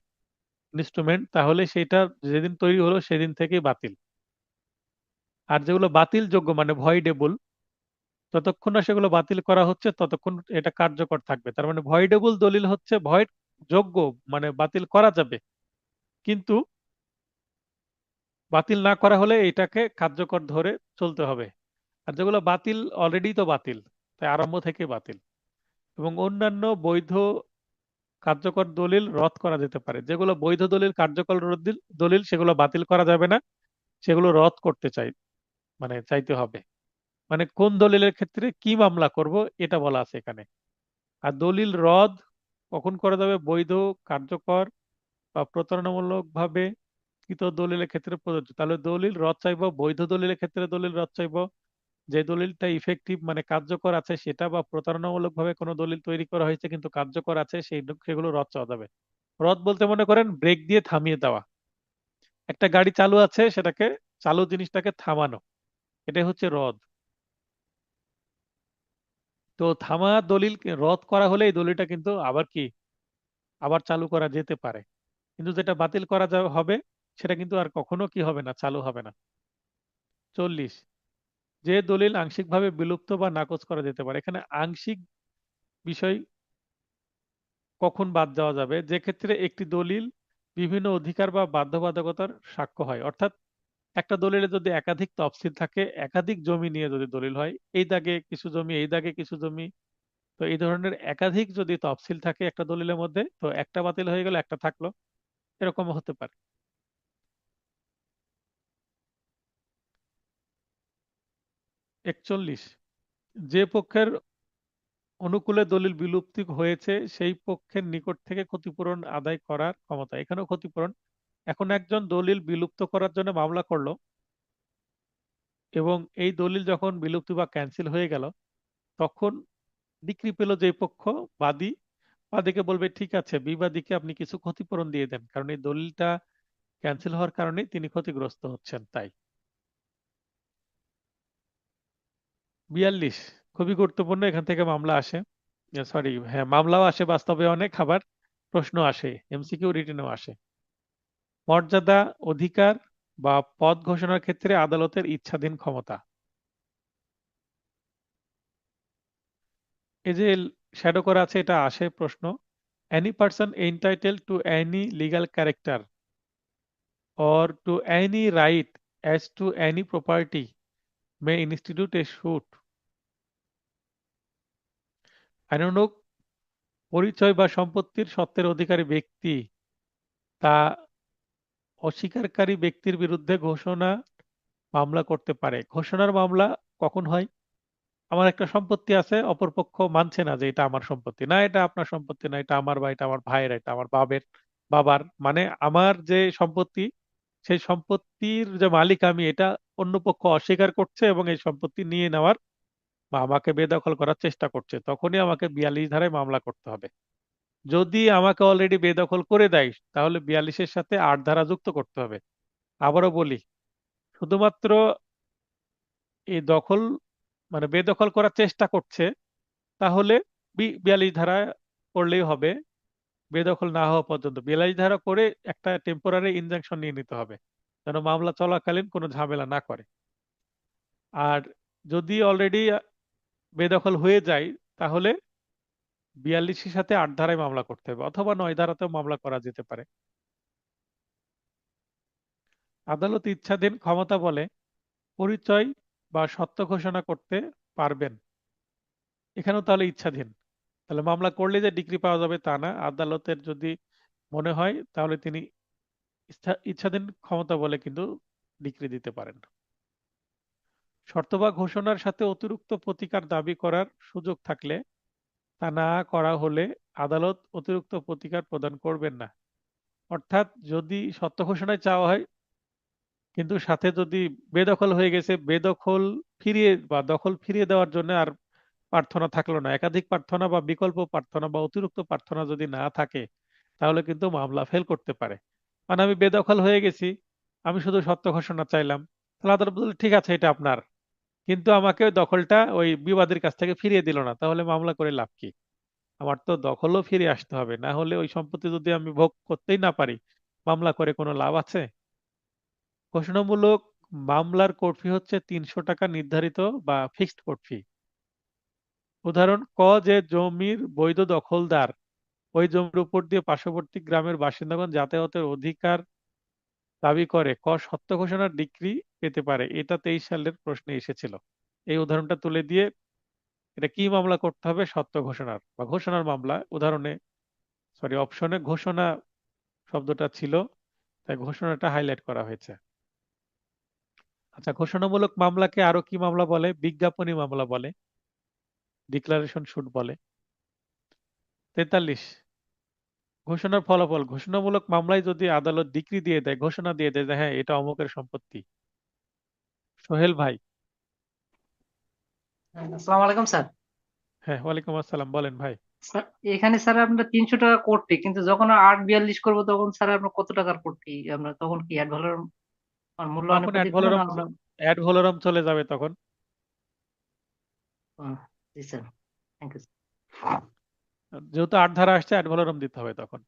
ইনস্ট্রুমেন্ট, তাহলে সেটা যেদিন তৈরি হলো সেদিন থেকেই বাতিল। আর যেগুলো বাতিল যোগ্য মানে ভয়েডেবল, যতক্ষণ না সেগুলো বাতিল করা হচ্ছে ততক্ষণ এটা কার্যকর থাকবে। তার মানে ভয়েডেবল দলিল হচ্ছে ভয়েড যোগ্য, মানে বাতিল করা যাবে, কিন্তু বাতিল না করা হলে এটাকে কার্যকর ধরে চলতে হবে। আর যেগুলো বাতিল, অলরেডি তো বাতিল, তাই আরম্ভ থেকে বাতিল। এবং অন্যান্য বৈধ কার্যকর দলিল রদ করা যেতে পারে। যেগুলো বৈধ দলিল, কার্যকর দলিল, সেগুলো বাতিল করা যাবে না, সেগুলো রদ করতে চাই, মানে চাইতে হবে। মানে কোন দলিলের ক্ষেত্রে কি মামলা করব, এটা বলা আছে এখানে। আর দলিল রদ কখন করা যাবে? বৈধ, কার্যকর বা প্রতারণামূলক ভাবে কৃত দলিলের ক্ষেত্রে প্রযোজ্য। তাহলে দলিল রদ চাইবো, বৈধ দলিলের ক্ষেত্রে দলিল রদ চাইবো। যে দলিলটা ইফেক্টিভ মানে কার্যকর আছে সেটা, বা প্রতারণামূলক ভাবে কোনো দলিল তৈরি করা হয়েছে কিন্তু কার্যকর আছে, সেগুলো রদ চাওয়া যাবে। রদ বলতে মনে করেন ব্রেক দিয়ে থামিয়ে দেওয়া। একটা গাড়ি চালু আছে, সেটাকে, চালু জিনিসটাকে থামানো, এটাই হচ্ছে রদ। তো থামা দলিল রদ করা হলে এই দলিলটা কিন্তু আবার কি, আবার চালু করা যেতে পারে। কিন্তু যেটা বাতিল করা যাবে হবে, সেটা কিন্তু আর কখনো কি হবে না, চালু হবে না। 40, যে দলিল আংশিকভাবে বিলুপ্ত বা নাকচ করা যেতে পারে। এখানে আংশিক বিষয় কখন বাদ দেওয়া যাবে? যে ক্ষেত্রে একটি দলিল বিভিন্ন অধিকার বা বাধ্যবাধকতার সাক্ষ্য হয়। অর্থাৎ একটা দলিলে যদি একাধিক তফসিল থাকে, একাধিক জমি নিয়ে যদি দলিল হয়, এই দাগে কিছু জমি, এই দাগে কিছু জমি, তো এই ধরনের একাধিক যদি তফসিল থাকে একটা দলিলের মধ্যে, তো একটা বাতিল হয়ে গেল, একটা থাকলো, এরকম হতে পারে। 41, যে পক্ষের অনুকূলে দলিল বিলুপ্তি হয়েছে সেই পক্ষের নিকট থেকে ক্ষতিপূরণ আদায় করার ক্ষমতা। এখানেও ক্ষতিপূরণ, এখন একজন দলিল বিলুপ্ত করার জন্য মামলা করলো, এবং এই দলিল যখন বিলুপ্ত বা ক্যান্সেল হয়ে গেল, তখন ডিক্রি পেল যে পক্ষ, বাদী, বাদীকে বলবে ঠিক আছে, বিবাদীকে আপনি কিছু ক্ষতিপূরণ দিয়ে দেন, কারণ এই দলিলটা ক্যান্সেল হওয়ার কারণে তিনি ক্ষতিগ্রস্ত হচ্ছেন। তাই 42 খুবই গুরুত্বপূর্ণ, এখান থেকে মামলা আসে, সরি হ্যাঁ মামলাও আসে বাস্তবে অনেক, আবার প্রশ্ন আসে, এমসিকিউ রিটেনও আসে। মর্যাদা, অধিকার বা পদ ঘোষণার ক্ষেত্রে আদালতের ইচ্ছাধীন ক্ষমতা। এই যে শ্যাডো করা আছে, এটা আসে প্রশ্ন। Any person entitle to any legal character or to any right as to any property may institute a suit। আইনানুগ পরিচয় বা সম্পত্তির সত্ত্বের অধিকারী ব্যক্তি তা অস্বীকারী ব্যক্তির বিরুদ্ধে ঘোষণা মামলা করতে পারে। ঘোষণার মামলা কখন হয়? আমার একটা সম্পত্তি আছে, অপরপক্ষ মানছে না যে এটা আমার সম্পত্তি, না এটা আপনার সম্পত্তি না, এটা আমার, বা এটা আমার ভাইয়ের, এটা আমার বাবার, মানে আমার যে সম্পত্তি, সেই সম্পত্তির যে মালিক আমি, এটা অন্য পক্ষ অস্বীকার করছে এবং এই সম্পত্তি নিয়ে নেওয়ার বা আমাকে বেদখল করার চেষ্টা করছে, তখনই আমাকে 42 ধারায় মামলা করতে হবে। যদি আমাকে অলরেডি বেদখল করে দেয়, তাহলে 42-এর সাথে 8 ধারা যুক্ত করতে হবে। আবারও বলি, শুধুমাত্র এই দখল মানে বেদখল করার চেষ্টা করছে, তাহলে 42 ধারা করলেই হবে, বেদখল না হওয়া পর্যন্ত 42 ধারা করে একটা টেম্পোরারি ইনজাংশন নিয়ে নিতে হবে, যেন মামলা চলাকালীন কোনো ঝামেলা না করে। আর যদি অলরেডি বেদখল হয়ে যায়, তাহলে 42-এর সাথে 8 ধারায় মামলা করতে হবে, অথবা 9 ধারাতেও মামলা করা যেতে পারে। আদালত ইচ্ছাধীন ক্ষমতা বলে পরিচয় বা সত্য ঘোষণা করতে পারবেন। এখানেও তাহলে ইচ্ছাধীন, তাহলে মামলা করলে যে ডিগ্রি পাওয়া যাবে তা না, আদালতের যদি মনে হয় তাহলে তিনি ইচ্ছাধীন ক্ষমতা বলে কিন্তু ডিক্রি দিতে পারেন। শর্ত বা ঘোষণার সাথে অতিরিক্ত প্রতিকার দাবি করার সুযোগ থাকলে, তা না করা হলে আদালত অতিরিক্ত প্রতিকার প্রদান করবেন না। অর্থাৎ যদি সত্য ঘোষণায় চাওয়া হয়, কিন্তু সাথে যদি বেদখল হয়ে গেছে, বেদখল ফিরিয়ে বা দখল ফিরিয়ে দেওয়ার জন্য আর প্রার্থনা থাকলো না, একাধিক প্রার্থনা বা বিকল্প প্রার্থনা বা অতিরিক্ত প্রার্থনা যদি না থাকে, তাহলে কিন্তু মামলা ফেল করতে পারে। মানে আমি বেদখল হয়ে গেছি, আমি শুধু সত্য ঘোষণা চাইলাম, তাহলে আদালত বলল ঠিক আছে এটা আপনার, কিন্তু আমাকে ওই দখলটা ওই বিবাদীর কাছ থেকে ফিরিয়ে দিল না, তাহলে মামলা করে লাভ কি? আমার তো দখলও ফিরে আসতে হবে, না হলে ওই সম্পত্তি যদি আমি ভোগ করতেই না পারি, মামলা করে কোনো লাভ আছে? ঘোষণামূলক মামলার কোর্ট ফি হচ্ছে 300 টাকা নির্ধারিত বা ফিক্সড কোর্ট ফি। উদাহরণ: যে জমির বৈধ দখলদার ওই জমির উপর দিয়ে পার্শ্ববর্তী গ্রামের বাসিন্দাগণ যাতায়াতের অধিকার দাবি করে, সত্য ঘোষণার ডিক্রি পেতে পারে। এটা 23 সালের প্রশ্নে এসেছিল। এই উদাহরণটা তুলে দিয়ে এটা কি মামলা করতে হবে? সত্য ঘোষণার বা ঘোষণার মামলা। উদাহরণে, সরি, অপশনে ঘোষণা শব্দটা ছিল, তাই ঘোষণাটা হাইলাইট করা হয়েছে। আচ্ছা, ঘোষণামূলক মামলাকে আরো কি মামলা বলে? বিজ্ঞাপনী মামলা বলে, ডিক্লারেশন শুট বলে। 43 ঘোষণার ফলাফল। ঘোষণামূলক মামলায় যদি আদালত ডিক্রি দিয়ে দেয়, ঘোষণা দিয়ে দেয় যে হ্যাঁ এটা অমুকের সম্পত্তি। সোহেল ভাই। আসসালামু আলাইকুম স্যার। হ্যাঁ, ওয়ালাইকুম আসসালাম, বলেন ভাই। স্যার, এখানে স্যার আমরা 300 টাকা কোর্ট ফি, কিন্তু যখন 842 করবো তখন স্যার আমরা কত টাকার কোর্ট ফি, আমরা তখন কি অ্যাড ভ্যালোর মূল্যায়নের তখন পর দিতে হবে না? অ্যাড ভলোরাম চলে যাবে তখন। জি স্যার, থ্যাংক ইউ। যেহেতু 8 ধারা আসছে, অ্যাড ভলোরাম দিতে হবে তখন।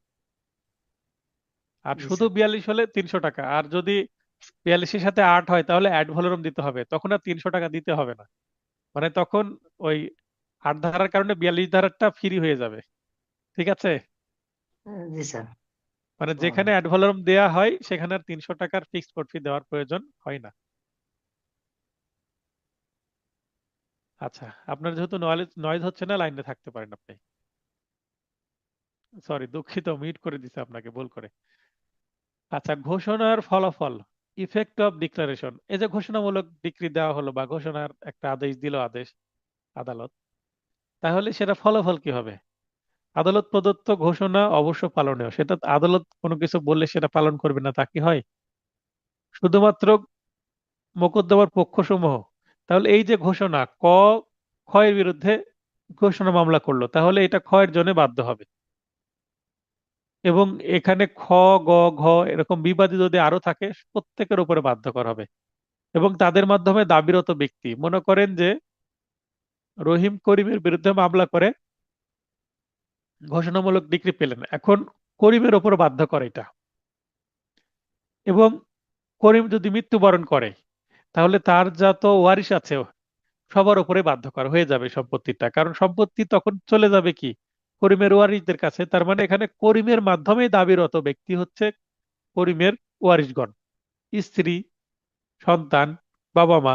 আর জি শুধু স্যার। 42 হলে 300 টাকা, আর যদি 42-এর সাথে 8 হয় তাহলে অ্যাড ভলোরাম দিতে হবে, তখন আর 300 টাকা দিতে হবে না। মানে তখন ওই 8 ধারার কারণে 42 ধারাটা ফ্রি হয়ে যাবে। ঠিক আছে? জি স্যার। মানে হুম। যেখানে অ্যাড ভলোরাম দেওয়া হয় সেখানে আর 300 টাকার ফিক্সড কোর্ট ফি দেওয়ার প্রয়োজন হয় না। আচ্ছা, আপনার যেহেতু নয়েজ নয়েজ হচ্ছে না, লাইনে থাকতে পারেন আপনি। সরি, দুঃখিত, মিউট করে দিছে আপনাকে ভুল করে। আচ্ছা, ঘোষণার ফলাফল, ইফেক্ট অফ ডিক্লারেশন। এই যে ঘোষণামূলক ডিক্রি দেওয়া হলো বা ঘোষণার একটা আদেশ দিল আদালত, তাহলে সেটা ফলাফল কি হবে? আদালত প্রদত্ত ঘোষণা অবশ্য পালনীয়, সেটা আদালত কোনো কিছু বললে সেটা পালন করবে না তা কি হয়? শুধুমাত্র মোকদ্দমার পক্ষসমূহ, তাহলে এই যে ঘোষণা ক্ষয়ের বিরুদ্ধে ঘোষণা মামলা করলো, তাহলে এটা ক্ষয়ের জন্য বাধ্য হবে। এবং এখানে গ, ঘ এরকম বিবাদী যদি আরো থাকে, প্রত্যেকের উপরে বাধ্যকর হবে। এবং তাদের মাধ্যমে দাবিরত ব্যক্তি, মনে করেন যে রহিম করিমের বিরুদ্ধে মামলা করে ঘোষণামূলক ডিক্রি পেলেন, এখন করিমের ওপর বাধ্য করে এটা। এবং করিম যদি মৃত্যুবরণ করে, তাহলে তার যত ওয়ারিশ আছে সবার উপরে বাধ্যকর হয়ে যাবে সম্পত্তিটা, কারণ সম্পত্তি তখন চলে যাবে কি করিমের ওয়ারিশদের কাছে। তার মানে এখানে করিমের মাধ্যমে দাবিরত ব্যক্তি হচ্ছে করিমের ওয়ারিশগণ, স্ত্রী, সন্তান, বাবা মা,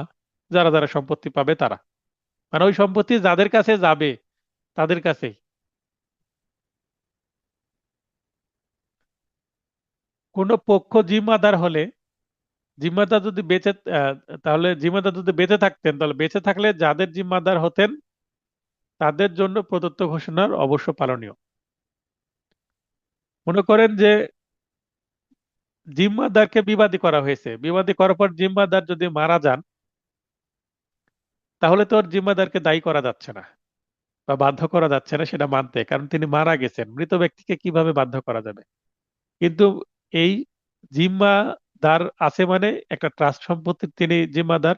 যারা যারা সম্পত্তি পাবে তারা, মানে ওই সম্পত্তি যাদের কাছে যাবে তাদের কাছেই। কোনো পক্ষ জিম্মাদার হলে, জিম্মাদার যদি বেঁচে তাহলে জিম্মাদার যদি বেঁচে থাকতেন, তাহলে বেঁচে থাকলে যাদের জিম্মাদার হতেন তাদের জন্য প্রদত্ত ঘোষণার অবশ্য পালনীয়। মনে করেন যে জিম্মাদারকে বিবাদী করা হয়েছে, বিবাদী করার পর জিম্মাদার যদি মারা যান, তাহলে তো আর জিম্মাদারকে দায়ী করা যাচ্ছে না বা বাধ্য করা যাচ্ছে না সেটা মানতে, কারণ তিনি মারা গেছেন, মৃত ব্যক্তিকে কিভাবে বাধ্য করা যাবে? কিন্তু এই জিম্মাদার আছে মানে একটা ট্রাস্ট সম্পত্তির তিনি জিম্মাদার,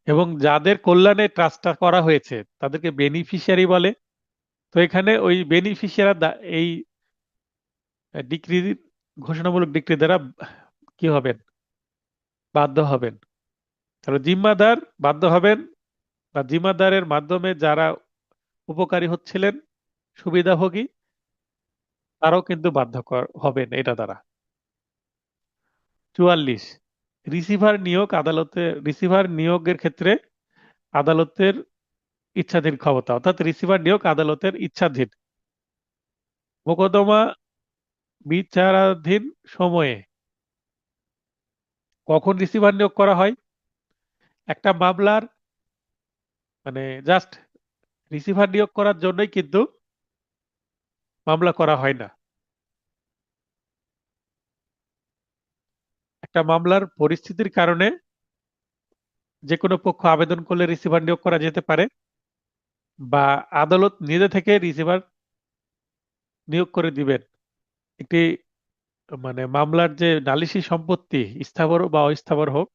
এবং যাদের কল্যাণে ট্রাস্টটা করা হয়েছে তাদেরকে বেনিফিশিয়ারি বলে। তো এখানে ওই বেনিফিশিয়ারি এই ডিক্রি, ঘোষণামূলক ডিক্রি দ্বারা কি হবেন? বাধ্য হবেন। তাহলে জিম্মাদার বাধ্য হবেন, বা জিম্মাদারের মাধ্যমে যারা উপকারী হচ্ছিলেন, সুবিধাভোগী, তারাও কিন্তু বাধ্যকর হবেন এটা দ্বারা। 44, রিসিভার নিয়োগ আদালতে, রিসিভার নিয়োগের ক্ষেত্রে আদালতের ইচ্ছাধীন ক্ষমতা, অর্থাৎ রিসিভার নিয়োগ আদালতের ইচ্ছাধীন। মোকদ্দমা বিচারাধীন সময়ে কখন রিসিভার নিয়োগ করা হয়? একটা মামলার মানে জাস্ট রিসিভার নিয়োগ করার জন্যই কিন্তু মামলা করা হয় না। একটা মামলার পরিস্থিতির কারণে যে কোনো পক্ষ আবেদন করলে রিসিভার নিয়োগ করা যেতে পারে, বা আদালত নিজে থেকে রিসিভার নিয়োগ করে দিবেন একটি, মানে মামলার যে নালিশি সম্পত্তি স্থাবর বা অস্থাবর হোক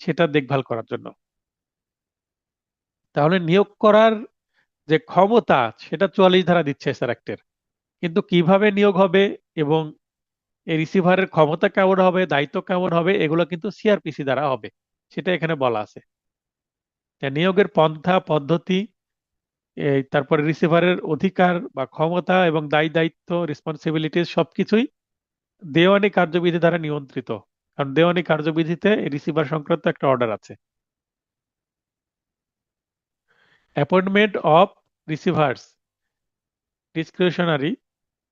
সেটা দেখভাল করার জন্য। তাহলে নিয়োগ করার যে ক্ষমতা সেটা 44 ধারা দিচ্ছে এসআর অ্যাক্টের, কিন্তু কিভাবে নিয়োগ হবে এবং এই রিসিভারের ক্ষমতা কেমন হবে, দায়িত্ব কেমন হবে, এগুলো কিন্তু সিআরপিসি দ্বারা হবে, সেটা এখানে বলা আছে। তা নিয়োগের পন্থা পদ্ধতি, এই তারপরে রিসিভারের অধিকার বা ক্ষমতা এবং দায় দায়িত্ব, রেসপন্সিবিলিটিস সবকিছুই দেওয়ানি কার্যবিধি দ্বারা নিয়ন্ত্রিত, কারণ দেওয়ানি কার্যবিধিতে রিসিভার সংক্রান্ত একটা অর্ডার আছে। অ্যাপয়েন্টমেন্ট অফ রিসিভার্স ডিসক্রিশনারি,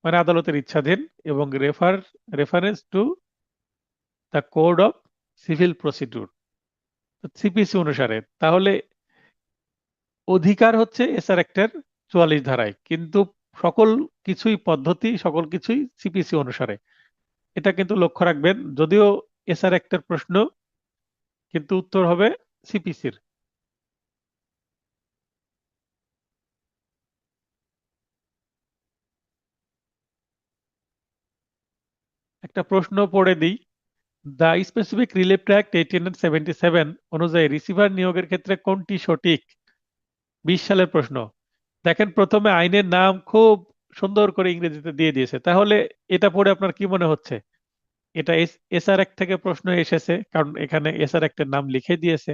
মানে আদালতের ইচ্ছাধীন, এবং reference to the code of civil procedure, CPC অনুসারে। তাহলে অধিকার হচ্ছে এসআর অ্যাক্টের 44 ধারায়, কিন্তু সকল কিছুই পদ্ধতি, সকল কিছুই সিপিসি অনুসারে। এটা কিন্তু লক্ষ্য রাখবেন, যদিও এসআর অ্যাক্টের প্রশ্ন, কিন্তু উত্তর হবে সিপিসির। একটা প্রশ্ন পড়ে দিই। দ্য স্পেসিফিক রিলিফ অ্যাক্ট 1877 অনুযায়ী রিসিভার নিয়োগের ক্ষেত্রে কোনটি সঠিক? 20 সালের প্রশ্ন। দেখেন প্রথমে আইনের নাম খুব সুন্দর করে ইংরেজিতে দিয়ে দিয়েছে, তাহলে এটা পড়ে আপনার কি মনে হচ্ছে? এটা এসআর অ্যাক্ট থেকে প্রশ্ন এসেছে, কারণ এখানে এসআর অ্যাক্টের নাম লিখে দিয়েছে।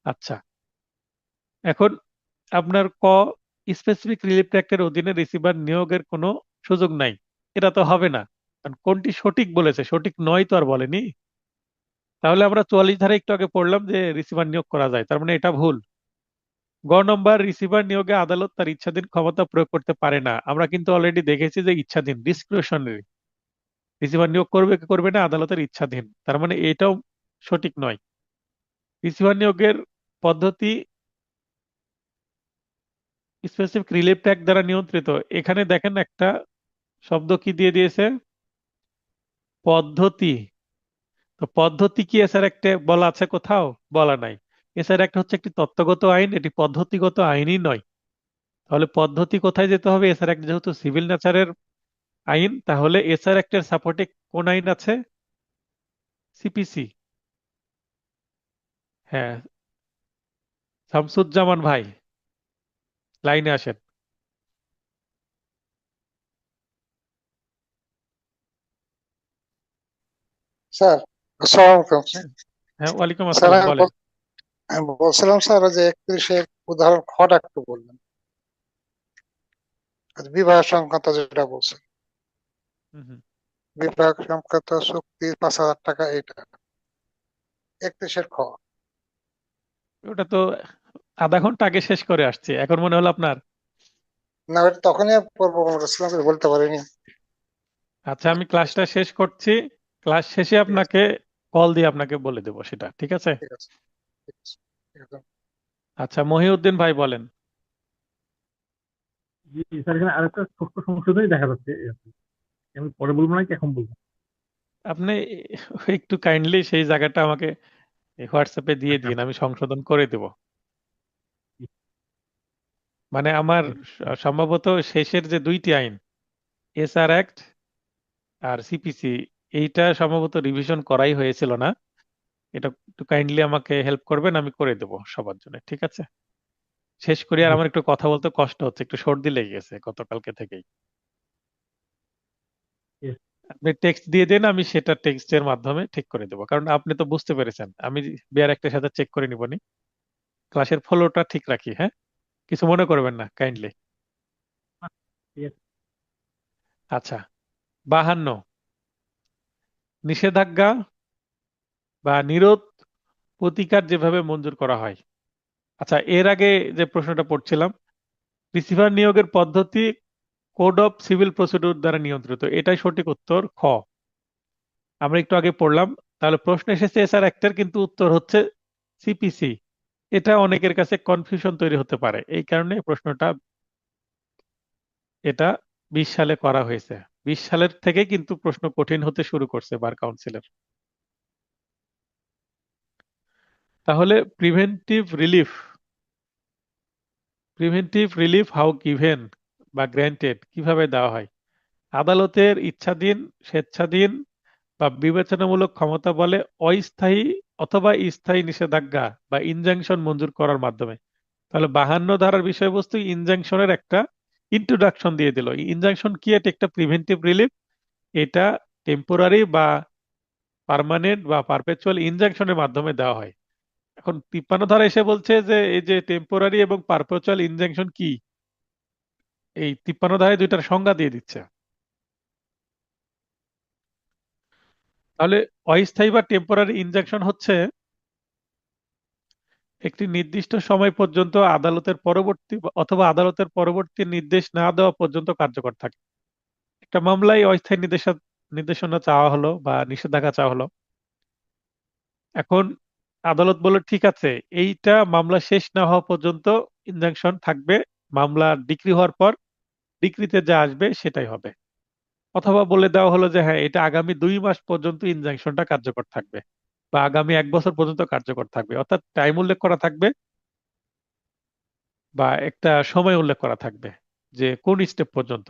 আচ্ছা, এখন আপনার স্পেসিফিক রিলিফ অ্যাক্টের অধীনে রিসিভার নিয়োগের কোনো সুযোগ নাই, এটা তো হবে না, কারণ কোনটি সঠিক বলেছে, সঠিক নয় তো আর বলেনি। তাহলে আমরা 44 ধারা একটু আগে পড়লাম যে রিসিভার নিয়োগ করা যায়, তার মানে এটা ভুল। গ নম্বর, রিসিভার নিয়োগে আদালত তার ইচ্ছাধীন ক্ষমতা প্রয়োগ করতে পারে না, আমরা কিন্তু অলরেডি দেখেছি যে ইচ্ছাধীন, ডিসক্রিশনারি। রিসিভার নিয়োগ করবে কি করবে না আদালতের ইচ্ছাধীন, তার মানে এটাও সঠিক নয়। রিসিভার নিয়োগের পদ্ধতি স্পেসিফিক রিলিফ ট্যাক্স দ্বারা নিয়ন্ত্রিত, এখানে দেখেন একটা শব্দ কি দিয়ে দিয়েছে, পদ্ধতি। তো পদ্ধতি কি এছাড়া একটা বলা আছে কোথাও? বলা নাই। এছাড়া একটা হচ্ছে একটি তত্ত্বগত আইন, এটি পদ্ধতিগত আইনই নয়। তাহলে পদ্ধতি কোথায় যেতে হবে? এছাড়া একটা যেহেতু সিভিল নেচারের আইন, তাহলে এছাড়া একটা সাপোর্টে কোন আইন আছে? সিপিসি। হ্যাঁ, শামসুজ্জামান ভাই, লাইনে আসেন। স্যার, আসসালামু আলাইকুম। হ্যাঁ, হ্যাঁ, ওয়ালাইকুম স্যার, আসসালাম, বলেন। আমি বলছিলাম স্যার যে 31-এর উদাহরণ খটা একটু বললেন, আর বিবাহ সংক্রান্ত যেটা বলছেন, হুম, হুম। বিবাহ সংক্রান্ত চুক্তি 5,000 টাকা, এটা 31-এর খ। ওটা তো আধা ঘন্টা আগে শেষ করে আসছে, এখন মনে হলো আপনার? না, ওটা তখনই পড়বো বলছিলাম, বলতে পারিনি। আচ্ছা, আমি ক্লাসটা শেষ করছি, ক্লাস শেষে ঠিক আছে, আপনাকে কল দিয়ে আপনাকে বলে দেবো সেটা, ঠিক আছে? ঠিক আছে, ঠিক আছে, ঠিক আছে। আচ্ছা, মহিউদ্দিন ভাই বলেন। জি স্যার, এখানে আরেকটা ছোট্ট সংশোধনী দেখা যাচ্ছে এই আর কি। আমি পরে বলবো নাকি এখন বলবো? আপনি একটু কাইন্ডলি সেই জায়গাটা আমাকে হোয়াটসঅ্যাপে দিয়ে আচ্ছা দিন, আচ্ছা। আমি সংশোধন করে দেব। জি, মানে আমার জি, জি। সম্ভবত শেষের যে দুইটি আইন, এসআর অ্যাক্ট আর সিপিসি, এইটা সম্ভবত রিভিশন করাই হয়েছিল না। এটা একটু কাইন্ডলি আমাকে হেল্প করবেন, আমি করে দেব সবার জন্য, ঠিক আছে? শেষ করি। আর জি, আমার একটু কথা বলতে কষ্ট হচ্ছে, একটু সর্দি লেগে গেছে গতকালকে থেকেই। জি। আপনি টেক্সট দিয়ে দেন, আমি সেটা টেক্সটের মাধ্যমে ঠিক করে দেবো, কারণ আপনি তো বুঝতে পেরেছেন, আমি বিয়ার একটা সাথে চেক করে নিবনি। ক্লাসের ফলোটা ঠিক রাখি, হ্যাঁ? কিছু মনে করবেন না, কাইন্ডলি। ঠিক আছে। আচ্ছা, 52, নিষেধাজ্ঞা বা নিরোধ প্রতিকার যেভাবে মঞ্জুর করা হয়। আচ্ছা, এর আগে যে প্রশ্নটা পড়ছিলাম, রিসিভার নিয়োগের পদ্ধতি কোড অফ সিভিল প্রসিডিউর দ্বারা নিয়ন্ত্রিত, এটাই সঠিক উত্তর, খ। আমরা একটু আগে পড়লাম। তাহলে প্রশ্ন এসেছে এসআর অ্যাক্টের, কিন্তু উত্তর হচ্ছে সিপিসি। এটা অনেকের কাছে কনফিউশন তৈরি হতে পারে, এই কারণে প্রশ্নটা এটা 20 সালে করা হয়েছে। 20 সালের থেকে কিন্তু প্রশ্ন কঠিন হতে শুরু করছে বার কাউন্সিলের। তাহলে প্রিভেন্টিভ রিলিফ হাউ গিভেন বা গ্র্যান্টেড কিভাবে দেওয়া হয়? আদালতের ইচ্ছাধীন, স্বেচ্ছাধীন বা বিবেচনামূলক ক্ষমতা বলে অস্থায়ী অথবা স্থায়ী নিষেধাজ্ঞা বা ইনজাংশন মঞ্জুর করার মাধ্যমে। তাহলে 52 ধারার বিষয়বস্তু ইনজাংশনের একটা ইন্ট্রোডাকশন দিয়ে দিল। ইনজাংশন কি? এটা একটা প্রিভেন্টিভ রিলিফ। এটা টেম্পোরারি বা পার্মানেন্ট বা পারপেচুয়াল ইনজাংশনের মাধ্যমে দেওয়া হয়। এখন 53 ধারা এসে বলছে যে এই যে টেম্পোরারি এবং পারপেচুয়াল ইনজাংশন কি, এই 53 ধারায় দুইটার সংজ্ঞা দিয়ে দিচ্ছে। তাহলে অস্থায়ী বা টেম্পোরারি ইনজাংশন হচ্ছে একটি নির্দিষ্ট সময় পর্যন্ত আদালতের পরবর্তী অথবা আদালতের পরবর্তী নির্দেশ না দেওয়া পর্যন্ত কার্যকর থাকে। একটা মামলায় অস্থায়ী নির্দেশনা চাওয়া হলো বা নিষেধাজ্ঞা চাওয়া হলো। এখন আদালত বলল ঠিক আছে, এইটা মামলা শেষ না হওয়া পর্যন্ত ইনজাংশন থাকবে। মামলা ডিক্রি হওয়ার পর ডিক্রিতে যা আসবে সেটাই হবে। অথবা বলে দেওয়া হলো যে হ্যাঁ, এটা আগামী 2 মাস পর্যন্ত ইনজাংশনটা কার্যকর থাকবে বা আগামী 1 বছর পর্যন্ত কার্যকর থাকবে, অর্থাৎ টাইম উল্লেখ করা থাকবে বা একটা সময় উল্লেখ করা থাকবে যে কোন স্টেপ পর্যন্ত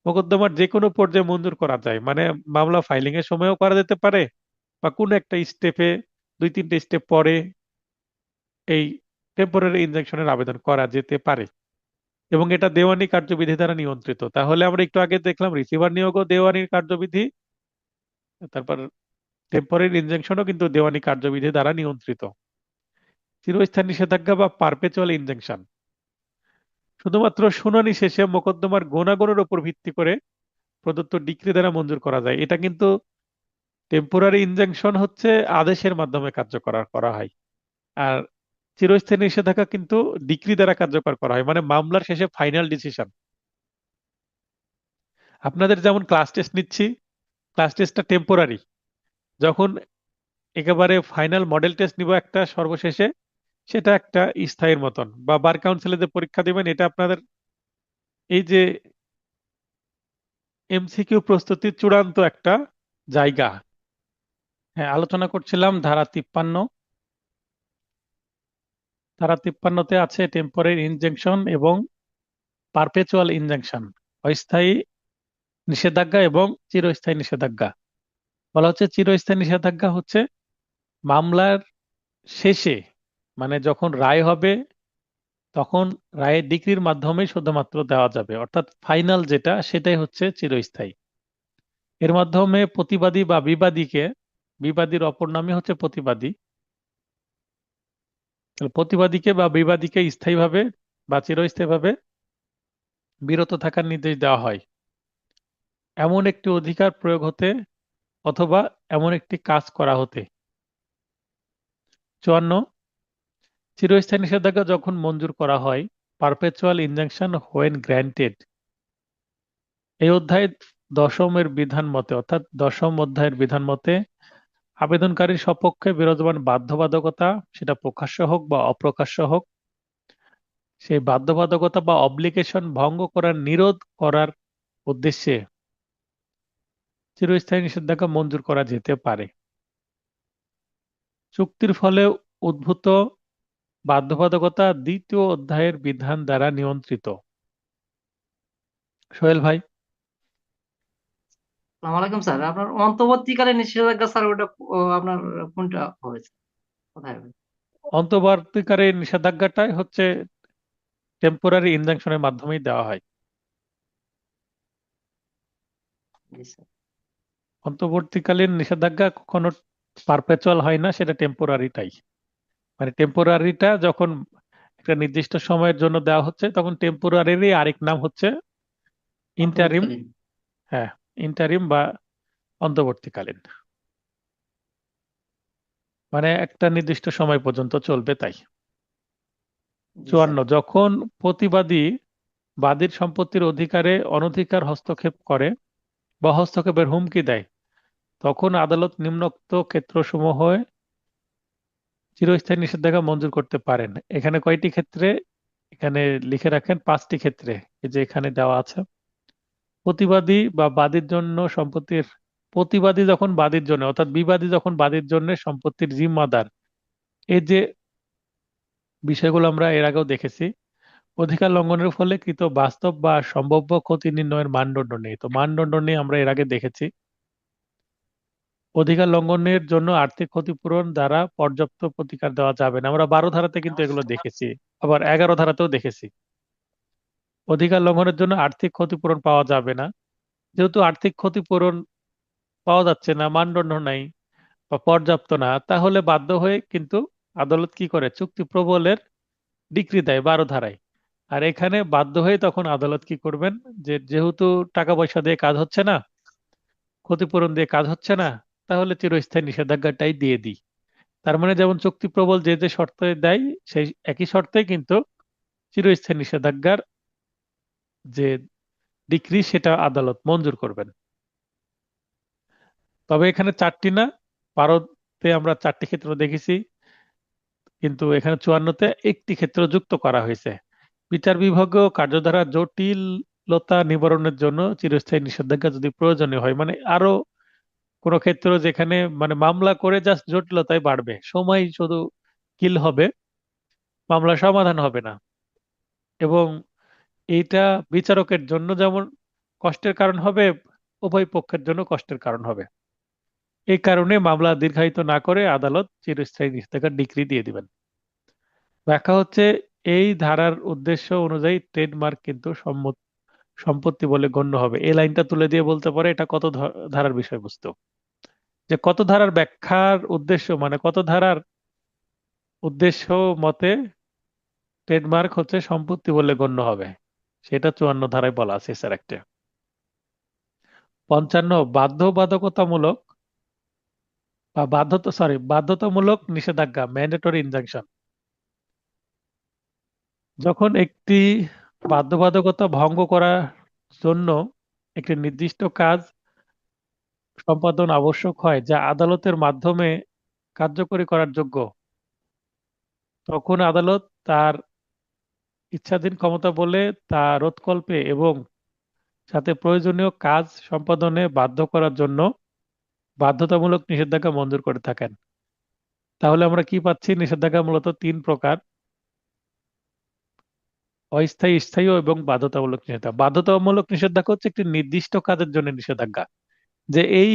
মোকদ্দমার যে কোনো পর্যায়ে মঞ্জুর করা যায়। মানে মামলা ফাইলিং এর সময়ও করা যেতে পারে বা কোনো একটা স্টেপে, 2-3টে স্টেপ পরে এই টেম্পোরারি ইনজাংশনের আবেদন করা যেতে পারে, এবং এটা দেওয়ানি কার্যবিধি দ্বারা নিয়ন্ত্রিত। তাহলে আমরা একটু আগে দেখলাম রিসিভার নিয়োগও দেওয়ানির কার্যবিধি, তারপর টেম্পোরারি ইনজাংশনও কিন্তু দেওয়ানি কার্যবিধি দ্বারা নিয়ন্ত্রিত। চিরস্থায়ী নিষেধাজ্ঞা বা পারপেচুয়াল ইনজাংশন শুধুমাত্র শুনানি শেষে মোকদ্দমার গুণাগুণের উপর ভিত্তি করে প্রদত্ত ডিক্রি দ্বারা মঞ্জুর করা যায়। এটা কিন্তু টেম্পোরারি ইনজাংশন হচ্ছে আদেশের মাধ্যমে কার্যকর করা হয়, আর চিরস্থায়ী নিষেধাজ্ঞা কিন্তু ডিক্রি দ্বারা কার্যকর করা হয়, মানে মামলার শেষে ফাইনাল ডিসিশন। আপনাদের যেমন ক্লাস টেস্ট নিচ্ছি, ক্লাস টেস্টটা টেম্পোরারি। যখন একেবারে ফাইনাল মডেল টেস্ট নিব একটা সর্বশেষে, সেটা একটা স্থায়ীর মতন, বা বার কাউন্সিলে যে পরীক্ষা দিবেন এটা আপনাদের এই যে এমসিকিউ প্রস্তুতির চূড়ান্ত একটা জায়গা। হ্যাঁ, আলোচনা করছিলাম ধারা 53 আছে টেম্পোরারি ইনজাংশন এবং পারপেচুয়াল ইনজাংশন, অস্থায়ী নিষেধাজ্ঞা এবং চিরস্থায়ী নিষেধাজ্ঞা। বলা হচ্ছে চিরস্থায়ী নিষেধাজ্ঞা হচ্ছে মামলার শেষে, মানে যখন রায় হবে তখন রায়ের ডিক্রির মাধ্যমে শুধুমাত্র দেওয়া যাবে, অর্থাৎ ফাইনাল যেটা সেটাই হচ্ছে চিরস্থায়ী। এর মাধ্যমে প্রতিবাদী বা বিবাদীকে, বিবাদীর অপর নামই হচ্ছে প্রতিবাদী, তাহলে প্রতিবাদীকে বা বিবাদীকে স্থায়ীভাবে বা চিরস্থায়ীভাবে বিরত থাকার নির্দেশ দেওয়া হয় এমন একটি অধিকার প্রয়োগ হতে অথবা এমন একটি কাজ করা হতে। 54, চিরস্থায়ী নিষেধাজ্ঞা যখন মঞ্জুর করা হয়, পারপেচুয়াল ইনজাংশন হোয়েন গ্র্যান্টেড। এই অধ্যায় দশমের বিধান মতে, অর্থাৎ দশম অধ্যায়ের বিধান মতে আবেদনকারীর সপক্ষে বিরাজমান বাধ্যবাধকতা, সেটা প্রকাশ্য হোক বা অপ্রকাশ্য হোক, সেই বাধ্যবাধকতা বা অব্লিগেশন ভঙ্গ করার নিরোধ করার উদ্দেশ্যে চিরস্থায়ী নিষেধাজ্ঞা মঞ্জুর করা যেতে পারে। চুক্তির ফলে উদ্ভূত বাধ্যবাধকতা দ্বিতীয় অধ্যায়ের বিধান দ্বারা নিয়ন্ত্রিত। সোহেল ভাই। আসসালামু আলাইকুম স্যার, আপনার অন্তর্বর্তীকালীন নিষেধাজ্ঞা স্যার ওটা আপনার কোনটা হয়েছে, কোথায় হবে? অন্তর্বর্তীকালীন নিষেধাজ্ঞাটাই হচ্ছে টেম্পোরারি ইনজাংশনের মাধ্যমেই দেওয়া হয়। জি স্যার। অন্তর্বর্তীকালীন নিষেধাজ্ঞা কখনো পারপেচুয়াল হয় না, সেটা টেম্পোরারিটাই। মানে টেম্পোরারিটা যখন একটা নির্দিষ্ট সময়ের জন্য দেওয়া হচ্ছে তখন টেম্পোরারিরই আরেক নাম হচ্ছে ইন্টারিম। অন্তর্বর্তীকালীন। হ্যাঁ, ইন্টারিম বা অন্তর্বর্তীকালীন, মানে একটা নির্দিষ্ট সময় পর্যন্ত চলবে তাই। জি স্যার। 54, যখন প্রতিবাদী বাদীর সম্পত্তির অধিকারে অনধিকার হস্তক্ষেপ করে বা হস্তক্ষেপের হুমকি দেয় তখন আদালত নিম্নোক্ত ক্ষেত্রসমূহে চিরস্থায়ী নিষেধাজ্ঞা মঞ্জুর করতে পারেন। এখানে কয়টি ক্ষেত্রে? এখানে লিখে রাখেন 5টি ক্ষেত্রে, এই যে এখানে দেওয়া আছে। প্রতিবাদী বা বাদীর জন্য সম্পত্তির, প্রতিবাদী যখন বাদীর জন্য, অর্থাৎ বিবাদী যখন বাদীর জন্য সম্পত্তির জিম্মাদার, এই যে বিষয়গুলো আমরা এর আগেও দেখেছি। অধিকার লঙ্ঘনের ফলে কৃত বাস্তব বা সম্ভাব্য ক্ষতি নির্ণয়ের মানদণ্ড নেই, তো মানদণ্ড নিয়ে আমরা এর আগে দেখেছি। অধিকার লঙ্ঘনের জন্য আর্থিক ক্ষতিপূরণ দ্বারা পর্যাপ্ত প্রতিকার দেওয়া যাবে না, আমরা 12 ধারাতে কিন্তু এগুলো দেখেছি, আবার 11 ধারাতেও দেখেছি। অধিকার লঙ্ঘনের জন্য আর্থিক ক্ষতিপূরণ পাওয়া যাবে না, যেহেতু আর্থিক ক্ষতিপূরণ পাওয়া যাচ্ছে না, মানদণ্ড নাই বা পর্যাপ্ত না, তাহলে বাধ্য হয়ে কিন্তু আদালত কি করে, চুক্তি প্রবলের ডিক্রি দেয় 12 ধারায়। আর এখানে বাধ্য হয়ে তখন আদালত কি করবেন, যে যেহেতু টাকা পয়সা দিয়ে কাজ হচ্ছে না, ক্ষতিপূরণ দিয়ে কাজ হচ্ছে না, তাহলে চিরস্থায়ী নিষেধাজ্ঞাটাই দিয়ে দিই। তার মানে যেমন চুক্তি প্রবল যে যে শর্তে দেয় সেই একই শর্তে কিন্তু চিরস্থায়ী নিষেধাজ্ঞার যে ডিক্রি সেটা আদালত মঞ্জুর করবেন। তবে এখানে 4টি না, 12তে আমরা 4টি ক্ষেত্র দেখেছি, কিন্তু এখানে 54তে একটি ক্ষেত্র যুক্ত করা হয়েছে। বিচার বিভাগীয় কার্যধারা জটিলতা নিবারণের জন্য চিরস্থায়ী নিষেধাজ্ঞা যদি প্রয়োজনীয় হয়, মানে আরো কোনো ক্ষেত্র যেখানে মানে মামলা করে জাস্ট জটিলতায় বাড়বে, সময় শুধু কিল হবে, মামলা সমাধান হবে না, এবং এইটা বিচারকের জন্য যেমন কষ্টের কারণ হবে, উভয় পক্ষের জন্য কষ্টের কারণ হবে। এই কারণে মামলা দীর্ঘায়িত না করে আদালত চিরস্থায়ী নিষেধাজ্ঞার ডিক্রি দিয়ে দিবেন। ব্যাখ্যা হচ্ছে এই ধারার উদ্দেশ্য অনুযায়ী ট্রেডমার্ক কিন্তু সম্পত্তি বলে গণ্য হবে। এই লাইনটা তুলে দিয়ে বলতে পারে এটা কত ধারার বিষয়বস্তু, যে কত ধারার ব্যাখ্যার উদ্দেশ্য, মানে কত ধারার উদ্দেশ্য মতে ট্রেডমার্ক হচ্ছে সম্পত্তি বলে গণ্য হবে, সেটা 54 ধারায় বলা আছে স্যার একটা। 55, বাধ্যবাধকতামূলক বা বাধ্যতামূলক নিষেধাজ্ঞা, ম্যান্ডেটরি ইনজাংশন। যখন একটি বাধ্যবাধকতা ভঙ্গ করার জন্য একটি নির্দিষ্ট কাজ সম্পাদন আবশ্যক হয় যা আদালতের মাধ্যমে কার্যকরী করার যোগ্য, তখন আদালত তার ইচ্ছাধীন ক্ষমতা বলে তা রোধকল্পে এবং সাথে প্রয়োজনীয় কাজ সম্পাদনে বাধ্য করার জন্য বাধ্যতামূলক নিষেধাজ্ঞা মঞ্জুর করে থাকেন। তাহলে আমরা কি পাচ্ছি? নিষেধাজ্ঞা মূলত তিন প্রকার: অস্থায়ী, স্থায়ী এবং বাধ্যতামূলক নিষেধাজ্ঞা। বাধ্যতামূলক নিষেধাজ্ঞা হচ্ছে একটি নির্দিষ্ট কাজের জন্য নিষেধাজ্ঞা, যে এই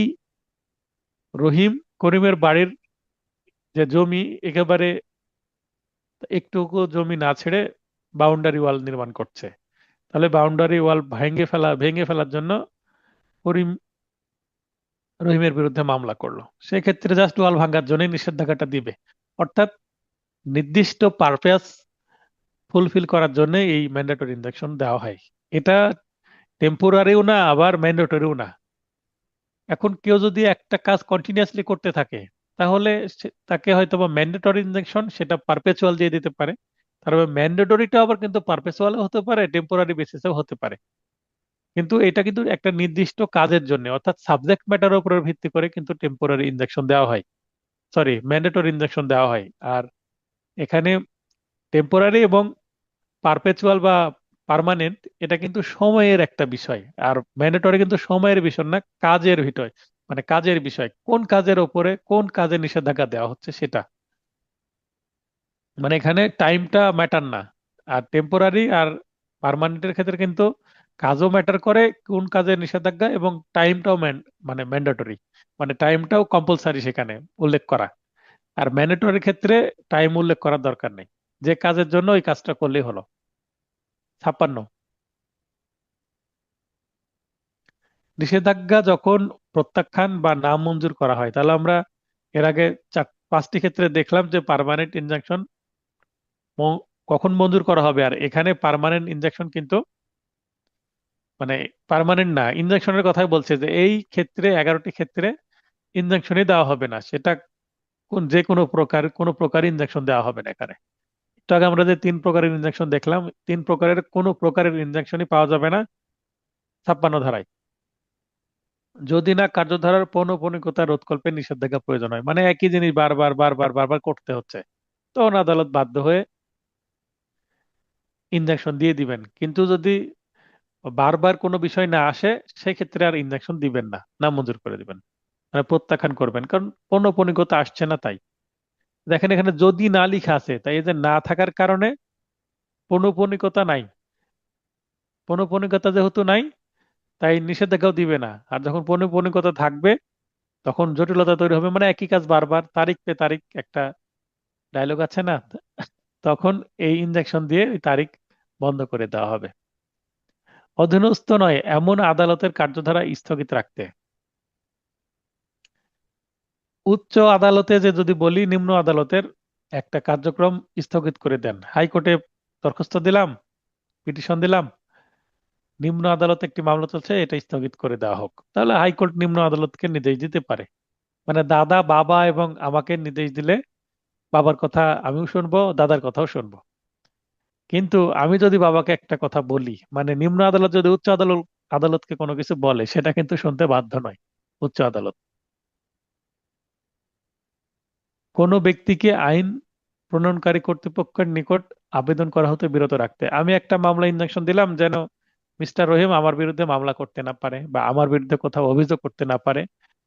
রহিম করিমের বাড়ির যে জমি একেবারে একটুকু জমি না ছেড়ে বাউন্ডারি ওয়াল নির্মাণ করছে, তাহলে বাউন্ডারি ওয়াল ভেঙে ফেলার জন্য করিম রহিমের বিরুদ্ধে মামলা করলো, সেক্ষেত্রে জাস্ট ওয়াল ভাঙার জন্য নিষেধাজ্ঞাটা দিবে। অর্থাৎ নির্দিষ্ট পারপাস ফুলফিল করার জন্য এই ম্যান্ডেটরি ইনজাংশন দেওয়া হয়। এটা টেম্পোরারিও না, আবার ম্যান্ডেটরিও না। এখন কেউ যদি একটা কাজ কন্টিনিউয়াসলি করতে থাকে, তাহলে তাকে হয়তো বা ম্যান্ডেটরি ইনজাংশন সেটা পারপেচুয়াল দিয়ে দিতে পারে। তারপরে ম্যান্ডেটরিটা আবার কিন্তু পারপেচুয়ালও হতে পারে, টেম্পোরারি বেসিসেও হতে পারে। কিন্তু এটা কিন্তু একটা নির্দিষ্ট কাজের জন্য, অর্থাৎ সাবজেক্ট ম্যাটারের উপর ভিত্তি করে কিন্তু টেম্পোরারি ইনজেকশন দেওয়া হয়, সরি ম্যান্ডেটরি ইনজেকশন দেওয়া হয়। আর এখানে টেম্পোরারি এবং পারপেচুয়াল বা পার্মানেন্ট এটা কিন্তু সময়ের একটা বিষয়, আর ম্যান্ডেটরি কিন্তু সময়ের বিষয় না, কাজের বিষয়। মানে কাজের বিষয়, কোন কাজের উপরে কোন কাজে নিষেধাজ্ঞা দেওয়া হচ্ছে সেটা। মানে এখানে টাইমটা ম্যাটার না। আর টেম্পোরারি আর পার্মানেন্টের ক্ষেত্রে কিন্তু কাজও ম্যাটার করে, কোন কাজে নিষেধাজ্ঞা, এবং টাইমটাও মানে ম্যান্ডেটরি, মানে টাইমটাও কম্পালসারি সেখানে উল্লেখ করা। আর ম্যান্ডেটরির ক্ষেত্রে টাইম উল্লেখ করার দরকার নেই, যে কাজের জন্য ওই কাজটা করলেই হলো। 56, নিষেধাজ্ঞা যখন প্রত্যাখ্যান বা নামঞ্জুর করা হয়, তাহলে আমরা এর আগে 5টি ক্ষেত্রে দেখলাম যে পার্মানেন্ট ইনজাংশন কখন মঞ্জুর করা হবে। আর এখানে পার্মানেন্ট ইনজাংশন কিন্তু মানে পার্মানেন্ট না, ইনজাংশনের কথাই বলছে, যে এই ক্ষেত্রে 11টি ক্ষেত্রে ইনজাংশনই দেওয়া হবে না। সেটা যে কোনো প্রকার ইনজাংশন দেওয়া হবে না এখানে। একটু আগে আমরা যে 3 প্রকারের ইনজাংশন দেখলাম, 3 প্রকারের কোনো প্রকারের ইনজাংশনই পাওয়া যাবে না 56 ধারায়, যদি না কার্যধারার পৌনঃপুনিকতা রোধকল্পে নিষেধাজ্ঞা প্রয়োজন হয়। মানে একই জিনিস বারবার বারবার বারবার করতে হচ্ছে, তখন আদালত বাধ্য হয়ে ইনজাংশন দিয়ে দিবেন। কিন্তু যদি বারবার কোনো বিষয় না আসে, সেক্ষেত্রে আর ইনজাংশন দিবেন না, নামঞ্জুর করে দিবেন, মানে প্রত্যাখ্যান করবেন, কারণ পৌনঃপুনিকতা আসছে না তাই। দেখেন এখানে যদি না লিখা আছে, তাই এই যে না থাকার কারণে পৌনঃপুনিকতা নাই। পৌনঃপুনিকতা যেহেতু নাই, তাই নিষেধাজ্ঞাও দিবে না। আর যখন পৌনঃপুনিকতা থাকবে, তখন জটিলতা তৈরি হবে। মানে একই কাজ বারবার, তারিখ পে তারিখ, একটা ডায়লগ আছে না, তখন এই ইনজেকশন দিয়ে ওই তারিখ বন্ধ করে দেওয়া হবে। অধীনস্থ নয় এমন আদালতের কার্যধারা স্থগিত রাখতে। উচ্চ আদালতে যে যদি বলি, নিম্ন আদালতের একটা কার্যক্রম স্থগিত করে দেন। হাইকোর্টে দরখাস্ত দিলাম, পিটিশন দিলাম, নিম্ন আদালতে একটি মামলা চলছে, এটা স্থগিত করে দেওয়া হোক, তাহলে হাইকোর্ট নিম্ন আদালতকে নির্দেশ দিতে পারে। মানে দাদা বাবা এবং আমাকে নির্দেশ দিলে বাবার কথা আমিও শুনবো, দাদার কথাও শুনবো। কিন্তু আমি যদি বাবাকে একটা কথা বলি, মানে নিম্ন আদালত যদি উচ্চ আদালতকে কোনো কিছু বলে, সেটা কিন্তু শুনতে বাধ্য নয় উচ্চ আদালত। কোনো ব্যক্তিকে আইন প্রণয়নকারী কর্তৃপক্ষের নিকট আবেদন করা হতে বিরত রাখতে। আমি একটা মামলা ইনজাংশন দিলাম যেন মিস্টার রহিম আমার বিরুদ্ধে মামলা করতে না পারে বা আমার বিরুদ্ধে কোথাও অভিযোগ করতে না পারে।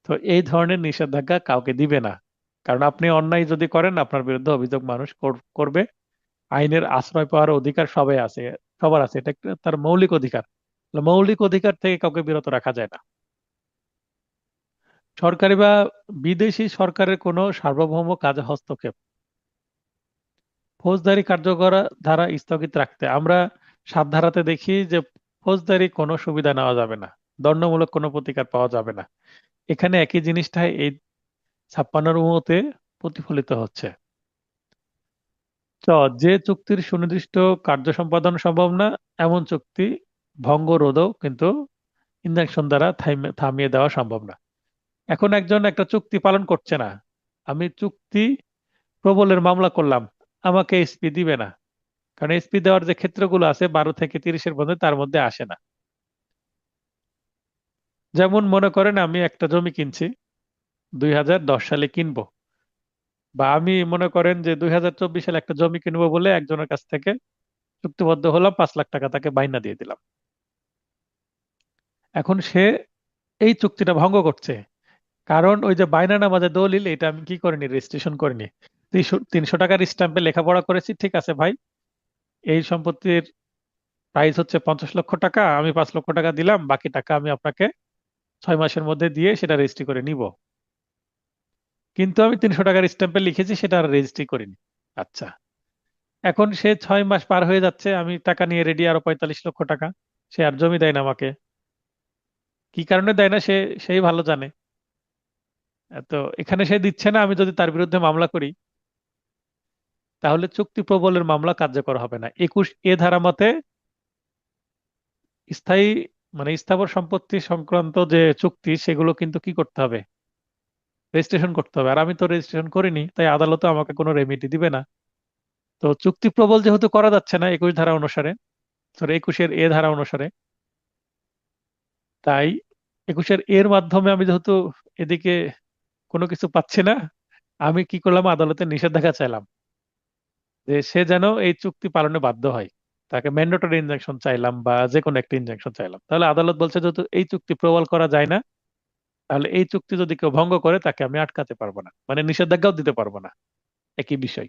তো এই ধরনের নিষেধাজ্ঞা কাউকে দিবে না, কারণ আপনি অন্যায় যদি করেন, আপনার বিরুদ্ধে অভিযোগ মানুষ করবে। আইনের আশ্রয় পাওয়ার অধিকার সবাই আছে, সবার আছে, এটা একটা তার মৌলিক অধিকার। মৌলিক অধিকার থেকে কাউকে বিরত রাখা যায় না। সরকারি বা বিদেশি সরকারের কোনো সার্বভৌম কাজে হস্তক্ষেপ, ফৌজদারি কার্যকর ধারা স্থগিত রাখতে। আমরা 7 ধারাতে দেখি যে ফৌজদারি কোনো সুবিধা নেওয়া যাবে না, দণ্ডমূলক কোনো প্রতিকার পাওয়া যাবে না। এখানে একই জিনিসটাই এই 56 মতে প্রতিফলিত হচ্ছে। চ, যে চুক্তির সুনির্দিষ্ট কার্য সম্পাদন সম্ভব না, এমন চুক্তি ভঙ্গ রোধও কিন্তু ইনজাংশন দ্বারা থামিয়ে দেওয়া সম্ভব না। এখন একজন একটা চুক্তি পালন করছে না, আমি চুক্তি প্রবলের মামলা করলাম, আমাকে এসপি দিবে না, কারণ এসপি দেওয়ার যে ক্ষেত্রগুলো আছে 12 থেকে 30-এর মধ্যে, তার মধ্যে আসে না। যেমন মনে করেন আমি একটা জমি কিনছি, 2010 সালে কিনবো, বা আমি মনে করেন যে 2024 সালে একটা জমি কিনবো বলে একজনের কাছ থেকে চুক্তিবদ্ধ হলাম, 5 লাখ টাকা তাকে বাইনা দিয়ে দিলাম। এখন সে এই চুক্তিটা ভঙ্গ করছে, কারণ ওই যে বায়নানামা দলিল, এটা আমি কি করিনি, রেজিস্ট্রেশন করিনি। 300 টাকার স্ট্যাম্পে লেখাপড়া করেছি, ঠিক আছে ভাই, এই সম্পত্তির প্রাইস হচ্ছে 50 লক্ষ টাকা, আমি 5 লক্ষ টাকা দিলাম, বাকি টাকা আমি আপনাকে 6 মাসের মধ্যে দিয়ে সেটা রেজিস্ট্রি করে নিব। কিন্তু আমি 300 টাকার স্ট্যাম্পে লিখেছি, সেটা আর রেজিস্ট্রি করিনি। আচ্ছা, এখন সে 6 মাস পার হয়ে যাচ্ছে, আমি টাকা নিয়ে রেডি, আরো 45 লক্ষ টাকা, সে আর জমি দেয় না আমাকে। কি কারণে দেয় না সেই ভালো জানে। তো এখানে সে দিচ্ছে না, আমি যদি তার বিরুদ্ধে মামলা করি, তাহলে চুক্তি প্রবলের মামলা কার্যকর হবে না। 21 ধারা মতে স্থায়ী মানে স্থাবর সম্পত্তি সংক্রান্ত যে চুক্তি, সেগুলো কিন্তু কি করতে হবে, রেজিস্ট্রেশন করতে হবে। আর আমি তো রেজিস্ট্রেশন করিনি, তাই আদালতে আমাকে কোনো রেমিডি দিবে না। তো চুক্তি প্রবল যেহেতু করা যাচ্ছে না 21 ধারা অনুসারে, সরি 21 ধারা অনুসারে, তাই 21 এর মাধ্যমে আমি যেহেতু এদিকে কোনো কিছু পাচ্ছি না, আমি কি করলাম, আদালতে নিষেধাজ্ঞা চাইলাম যে সে যেন এই চুক্তি পালনে বাধ্য হয়। তাকে ম্যান্ডেটরি ইনজাংশন চাইলাম বা যে কোনো একটা ইনজাংশন চাইলাম। তাহলে আদালত বলছে যেহেতু এই চুক্তি প্রবল করা যায় না, তাহলে এই চুক্তি যদি কেউ ভঙ্গ করে তাকে আমি আটকাতে পারবো না, মানে নিষেধাজ্ঞাও দিতে পারবো না। একই বিষয়,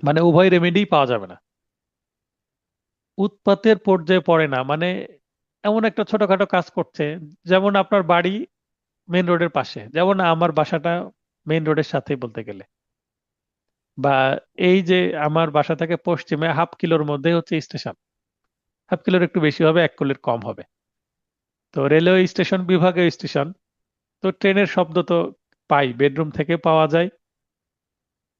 মানে উভয় রেমেডি পাওয়া যাবে না। উৎপাতের পর্যায়ে পড়ে না মানে এমন একটা ছোটখাটো কাজ করছে, যেমন আপনার বাড়ি মেইন রোডের পাশে, যেমন আমার বাসাটা মেইন রোডের সাথেই বলতে গেলে, বা এই যে আমার বাসা থেকে পশ্চিমে 1/2 কিলোর মধ্যে হচ্ছে স্টেশন। 1/2 কিলোর একটু বেশি হবে, 1 কিলোর কম হবে। তো রেলওয়ে স্টেশন বিভাগীয় স্টেশন, তো ট্রেনের শব্দ তো পাই, বেডরুম থেকে পাওয়া যায়।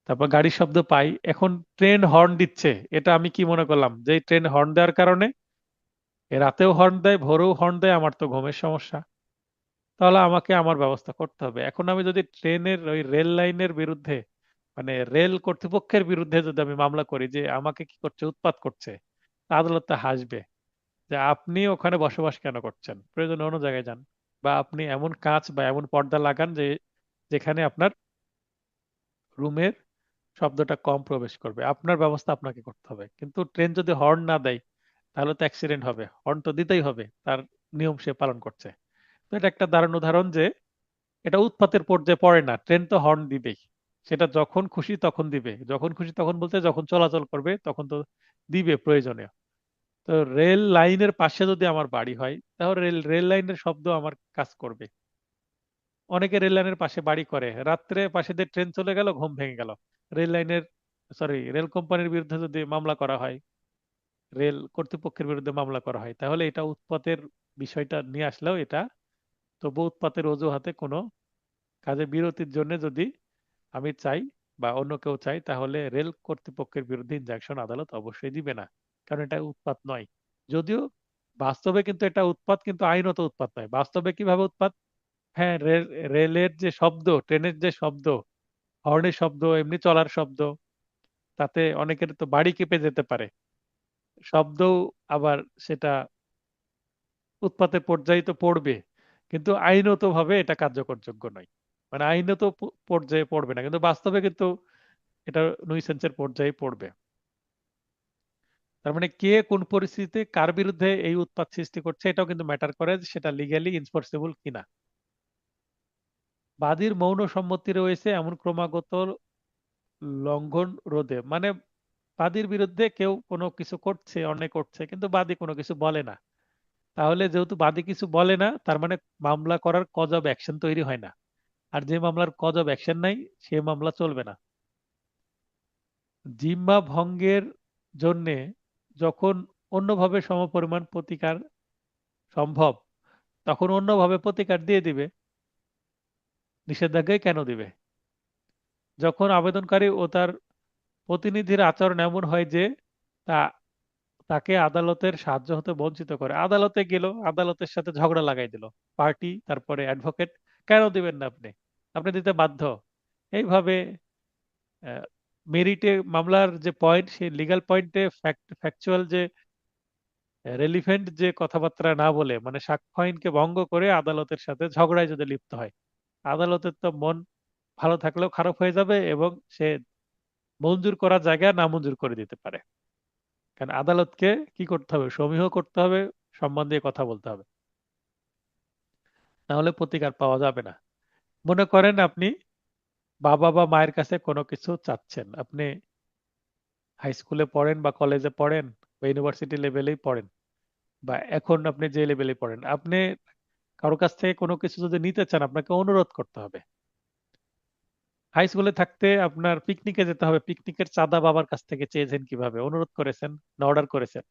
তারপর গাড়ির শব্দ পাই। এখন ট্রেন হর্ন দিচ্ছে, এটা আমি কি মনে করলাম যে এই ট্রেন হর্ন দেওয়ার কারণে, এ রাতেও হর্ন দেয়, ভোরেও হর্ন দেয়, আমার তো ঘুমের সমস্যা, তাহলে আমাকে আমার ব্যবস্থা করতে হবে। এখন আমি যদি ট্রেনের ওই রেল লাইনের বিরুদ্ধে, মানে রেল কর্তৃপক্ষের বিরুদ্ধে যদি আমি মামলা করি যে আমাকে কি করছে, উৎপাত করছে, আদালত তো হাসবে যে আপনি ওখানে বসবাস কেন করছেন, প্রয়োজনে অন্য জায়গায় যান, বা আপনি এমন কাঁচ বা এমন পর্দা লাগান যে যেখানে আপনার রুমের শব্দটা কম প্রবেশ করবে, আপনার ব্যবস্থা আপনাকে করতে হবে। কিন্তু ট্রেন যদি হর্ন না দেয়, তাহলে তো অ্যাক্সিডেন্ট হবে, হর্ন তো দিতেই হবে, তার নিয়ম সে পালন করছে। তো এটা একটা দারুণ উদাহরণ যে এটা উৎপাতের পর্যায়ে পড়ে না, ট্রেন তো হর্ন দিবেই, সেটা যখন খুশি তখন দিবে, যখন খুশি তখন বলতে যখন চলাচল করবে তখন তো দিবে প্রয়োজনীয়। তো রেল লাইনের পাশে যদি আমার বাড়ি হয়, তাহলে রেল রেল লাইনের শব্দ আমার কাজ করবে। অনেকে রেল লাইনের পাশে বাড়ি করে, রাত্রে পাশে দিয়ে ট্রেন চলে গেল, ঘুম ভেঙে গেল। রেল লাইনের, সরি, রেল কোম্পানির বিরুদ্ধে যদি মামলা করা হয়, রেল কর্তৃপক্ষের বিরুদ্ধে মামলা করা হয়, তাহলে এটা উৎপাতের বিষয়টা নিয়ে আসলেও এটা তবু উৎপাতের অজুহাতে কোনো কাজে বিরতির জন্য যদি আমি চাই বা অন্য কেউ চাই, তাহলে রেল কর্তৃপক্ষের বিরুদ্ধে ইনজাংশন আদালত অবশ্যই দিবে না, কারণ এটা উৎপাত নয়। যদিও বাস্তবে কিন্তু এটা উৎপাত, কিন্তু আইনত উৎপাত নয়। বাস্তবে কিভাবে উৎপাত? হ্যাঁ, রেলের যে শব্দ, ট্রেনের যে শব্দ, হর্নের শব্দ, এমনি চলার শব্দ, তাতে অনেকের তো বাড়ি কেঁপে যেতে পারে, শব্দও আবার সেটা উৎপাতের পর্যায়ে তো পড়বে, কিন্তু আইনত ভাবে এটা কার্যকরযোগ্য নয়। মানে আইনত পর্যায়ে পড়বে না, কিন্তু বাস্তবে কিন্তু এটা নুইসেন্সের পর্যায়ে পড়বে। তার মানে কে কোন পরিস্থিতিতে কার বিরুদ্ধে এই উৎপাত সৃষ্টি করছে, এটাও কিন্তু ম্যাটার করে যে সেটা লিগ্যালি ইনফোর্সেবল কিনা। বাদীর মৌন সম্মতি রয়েছে এমন ক্রমাগত লঙ্ঘন রোধে, মানে বাদীর বিরুদ্ধে কেউ কোনো কিছু করছে, অন্যায় করছে, কিন্তু বাদী কোনো কিছু বলে না। তাহলে যেহেতু বাদী কিছু বলে না, তার মানে মামলা করার কজ অফ অ্যাকশন তৈরি হয় না। আর যে মামলার কজ অফ অ্যাকশন নাই, সে মামলা চলবে না। জিম্মা ভঙ্গের জন্যে যখন অন্যভাবে সমপরিমাণ প্রতিকার সম্ভব, তখন অন্যভাবে প্রতিকার দিয়ে দিবে, নিষেধাজ্ঞায় কেন দিবে? যখন আবেদনকারী ও তার প্রতিনিধির আচরণ এমন হয় যে তা তাকে আদালতের সাহায্য হতে বঞ্চিত করে, আদালতে গেল, আদালতের সাথে ঝগড়া লাগাই দিল পার্টি, তারপরে অ্যাডভোকেট, কেন দিবেন না আপনি? আপনি দিতে বাধ্য। এইভাবে মেরিটে মামলার যে পয়েন্ট, সেই লিগ্যাল পয়েন্টে ফ্যাকচুয়াল যে রেলিভেন্ট যে কথাবার্তা না বলে, মানে সাক্ষ্য আইনকে ভঙ্গ করে আদালতের সাথে ঝগড়ায় যদি লিপ্ত হয়, আদালতের তো মন ভালো থাকলেও খারাপ হয়ে যাবে এবং সে মঞ্জুর করার জায়গায় নামঞ্জুর করে দিতে পারে। কারণ আদালতকে কি করতে হবে, সমীহ করতে হবে, সম্মান দিয়ে কথা বলতে হবে, না হলে প্রতিকার পাওয়া যাবে না। মনে করেন আপনি বাবা বা মায়ের কাছে কোনো কিছু চাচ্ছেন, আপনি হাই স্কুলে পড়েন বা কলেজে পড়েন বা ইউনিভার্সিটি লেভেলেই পড়েন বা এখন আপনি যে লেভেলে পড়েন, আপনি কারো কাছ থেকে কোনো কিছু যদি নিতে চান আপনাকে অনুরোধ করতে হবে। হাই স্কুলে থাকতে আপনার পিকনিকে যেতে হবে, পিকনিকের চাঁদা বাবার কাছ থেকে চেয়েছেন কিভাবে, অনুরোধ করেছেন না অর্ডার করেছেন?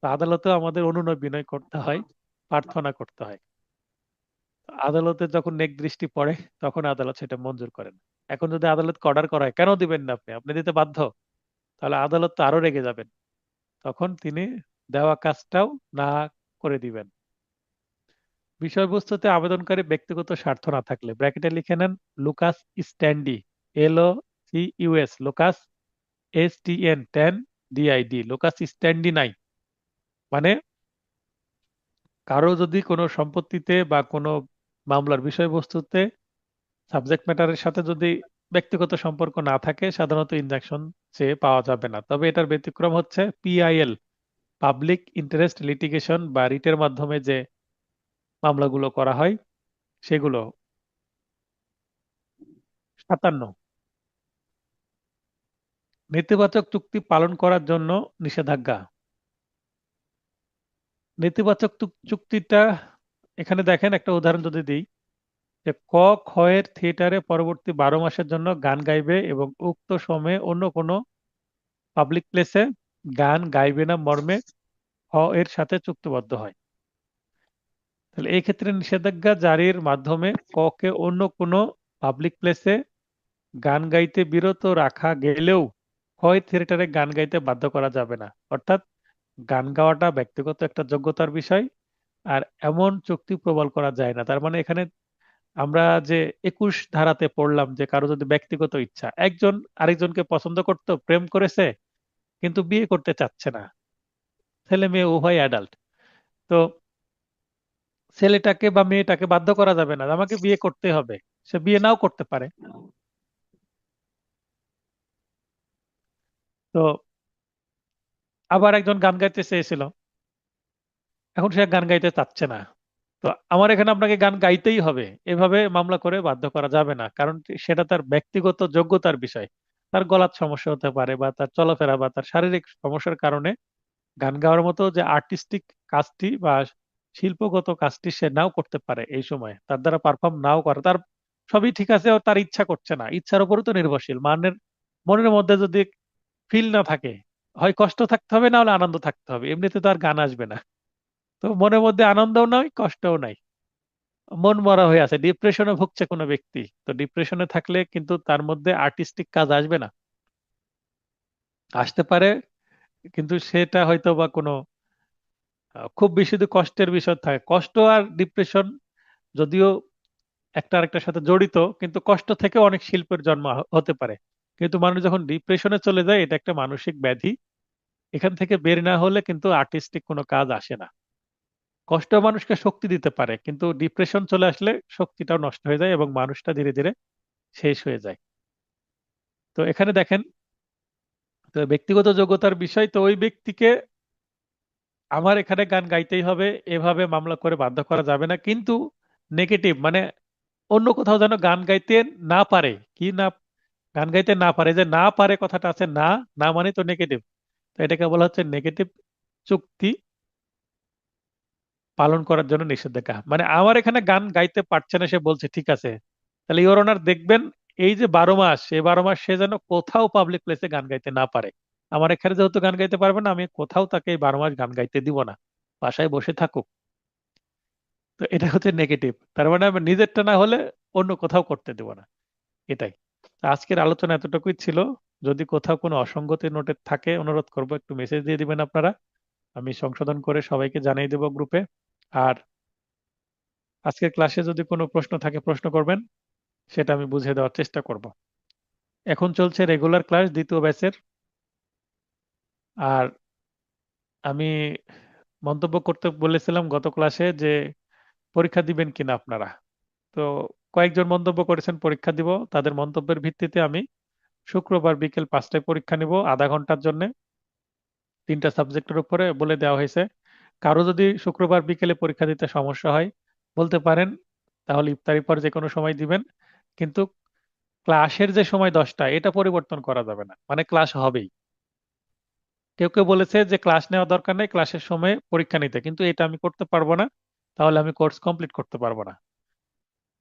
তো আদালতেও আমাদের অনুনয় বিনয় করতে হয়, প্রার্থনা করতে হয়। আদালতে যখন নেক দৃষ্টি পড়ে তখন আদালত সেটা মঞ্জুর করেন। এখন যদি আদালতকে অর্ডার করা হয় কেন দিবেন না আপনি, আপনি দিতে বাধ্য, তাহলে আদালত তো আরো রেগে যাবেন, তখন তিনি দেওয়া কাজটাও না করে দিবেন। বিষয়বস্তুতে আবেদনকারী ব্যক্তিগত স্বার্থ না থাকলে ব্র্যাকেটে লিখে নেন Lucas স্ট্যান্ডি, LOCUS, Lucas STN 10 DID, Lucas স্ট্যান্ডি নাই। মানে কারো যদি কোনো সম্পত্তিতে বা কোনো মামলার বিষয়বস্তুতে সাবজেক্ট ম্যাটারের সাথে যদি ব্যক্তিগত সম্পর্ক না থাকে সাধারণত ইনজাংশন চেয়ে পাওয়া যাবে না। তবে এটার ব্যতিক্রম হচ্ছে PIL, পাবলিক ইন্টারেস্ট লিটিগেশন বা রিটের মাধ্যমে যে মামলাগুলো করা হয় সেগুলো। 57, নেতিবাচক চুক্তি পালন করার জন্য নিষেধাজ্ঞা। নেতিবাচক চুক্তিটা এখানে দেখেন, একটা উদাহরণ যদি দিই, যে ক্ষয়ের থিয়েটারে পরবর্তী 12 মাসের জন্য গান গাইবে এবং উক্ত সময়ে অন্য কোনো পাবলিক প্লেসে গান গাইবে না মর্মে এর সাথে চুক্তিবদ্ধ হয়। তাহলে এই ক্ষেত্রে নিষেধাজ্ঞা জারির মাধ্যমে কে অন্য কোনো পাবলিক প্লেসে গান গাইতে বিরত রাখা গেলেও থিয়েটারে গান গাইতে বাধ্য করা যাবে না। অর্থাৎ গান গাওয়াটা ব্যক্তিগত একটা যোগ্যতার বিষয়, আর এমন চুক্তি প্রবল করা যায় না। তার মানে এখানে আমরা যে 21 ধারাতে পড়লাম যে কারো যদি ব্যক্তিগত ইচ্ছা, একজন আরেকজনকে পছন্দ করতো, প্রেম করেছে কিন্তু বিয়ে করতে চাচ্ছে না, ছেলে মেয়ে উভয় অ্যাডাল্ট, তো ছেলেটাকে বা মেয়েটাকে বাধ্য করা যাবে না যে আমাকে বিয়ে করতে হবে, সে বিয়ে নাও করতে পারে। তো আবার একজন গান গাইতে চেয়েছিল, এখন সে গান গাইতে চাচ্ছে না, তো আমার এখানে আপনাকে গান গাইতেই হবে, এভাবে মামলা করে বাধ্য করা যাবে না, কারণ সেটা তার ব্যক্তিগত যোগ্যতার বিষয়। তার গলার সমস্যা হতে পারে বা তার চলাফেরা বা তার শারীরিক সমস্যার কারণে গান গাওয়ার মতো যে আর্টিস্টিক কাজটি বা শিল্পগত কাজটি সে নাও করতে পারে, এই সময় তার দ্বারা পারফর্ম নাও করে, তার সবই ঠিক আছে, ও তার ইচ্ছা করছে না, ইচ্ছার উপরও তো নির্ভরশীল। মনের মধ্যে যদি ফিল না থাকে, হয় কষ্ট থাকতে হবে না হলে আনন্দ থাকতে হবে, এমনিতে তো আর গান আসবে না। তো মনের মধ্যে আনন্দও নাই কষ্টও নাই, মন মরা হয়ে আছে, ডিপ্রেশনে ভুগছে কোনো ব্যক্তি, তো ডিপ্রেশনে থাকলে কিন্তু তার মধ্যে আর্টিস্টিক কাজ আসবে না, আসতে পারে কিন্তু সেটা হয়তো বা কোনো খুব বেশি যদি কষ্টের বিষয় থাকে, কষ্ট আর ডিপ্রেশন যদিও একটা আরেকটার সাথে জড়িত, কিন্তু কষ্ট থেকে অনেক শিল্পের জন্ম হতে পারে। কিন্তু মানুষ যখন ডিপ্রেশনে চলে যায় এটা একটা মানসিক ব্যাধি, এখান থেকে বের না হলে কিন্তু আর্টিস্টিক কোনো কাজ আসে না। কষ্ট মানুষকে শক্তি দিতে পারে, কিন্তু ডিপ্রেশন চলে আসলে শক্তিটাও নষ্ট হয়ে যায় এবং মানুষটা ধীরে ধীরে শেষ হয়ে যায়। তো এখানে দেখেন, তো ব্যক্তিগত যোগ্যতার বিষয়, তো ওই ব্যক্তিকে আমার এখানে গান গাইতেই হবে এভাবে মামলা করে বাধ্য করা যাবে না। কিন্তু নেগেটিভ মানে অন্য কোথাও যেন গান গাইতে না পারে, কি না, গান গাইতে না পারে, যে না পারে কথাটা আছে, না, না মানে তো নেগেটিভ, তো এটাকে বলা হচ্ছে নেগেটিভ চুক্তি পালন করার জন্য নিষেধাজ্ঞা। মানে আমার এখানে গান গাইতে পারছে না, সে বলছে ঠিক আছে, তাহলে ইওর অনার দেখবেন এই যে 12 মাস, এই 12 মাস সে যেন কোথাও পাবলিক প্লেসে গান গাইতে না পারে। আমার এখানে যেহেতু গান গাইতে পারবে না, আমি কোথাও তাকে এই 12 মাস গান গাইতে দিব না, বাসায় বসে থাকুক। তো এটা হচ্ছে নেগেটিভ, তার মানে আমি নিজেরটা না হলে অন্য কোথাও করতে দেব না, এটাই। আজকের আলোচনা এতটুকুই ছিল। যদি কোথাও কোনো অসঙ্গতি নোটে থাকে অনুরোধ করব একটু মেসেজ দিয়ে দিবেন আপনারা, আমি সংশোধন করে সবাইকে জানিয়ে দেব গ্রুপে। আর আজকের ক্লাসে যদি কোনো প্রশ্ন থাকে প্রশ্ন করবেন, সেটা আমি বুঝিয়ে দেওয়ার চেষ্টা করব। এখন চলছে রেগুলার ক্লাস দ্বিতীয় ব্যাচের। আর আমি মন্তব্য করতে বলেছিলাম গত ক্লাসে যে পরীক্ষা দিবেন কিনা আপনারা। তো কয়েকজন মন্তব্য করেছেন পরীক্ষা দিব, তাদের মন্তব্যের ভিত্তিতে আমি শুক্রবার বিকেল 5টায় পরীক্ষা নিব আধা ঘন্টার জন্য, 3টা সাবজেক্টের উপরে বলে দেওয়া হয়েছে। কারো যদি শুক্রবার বিকেলে পরীক্ষা দিতে সমস্যা হয় বলতে পারেন, তাহলে ইফতারির পর যে কোনো সময় দিবেন। কিন্তু ক্লাসের যে সময় 10টা, এটা পরিবর্তন করা যাবে না, মানে ক্লাস হবেই। কেউ কেউ বলেছে যে ক্লাস নেওয়া দরকার নেই, ক্লাসের সময় পরীক্ষা নিতে, কিন্তু এটা আমি করতে পারবো না, তাহলে আমি কোর্স কমপ্লিট করতে পারবো না।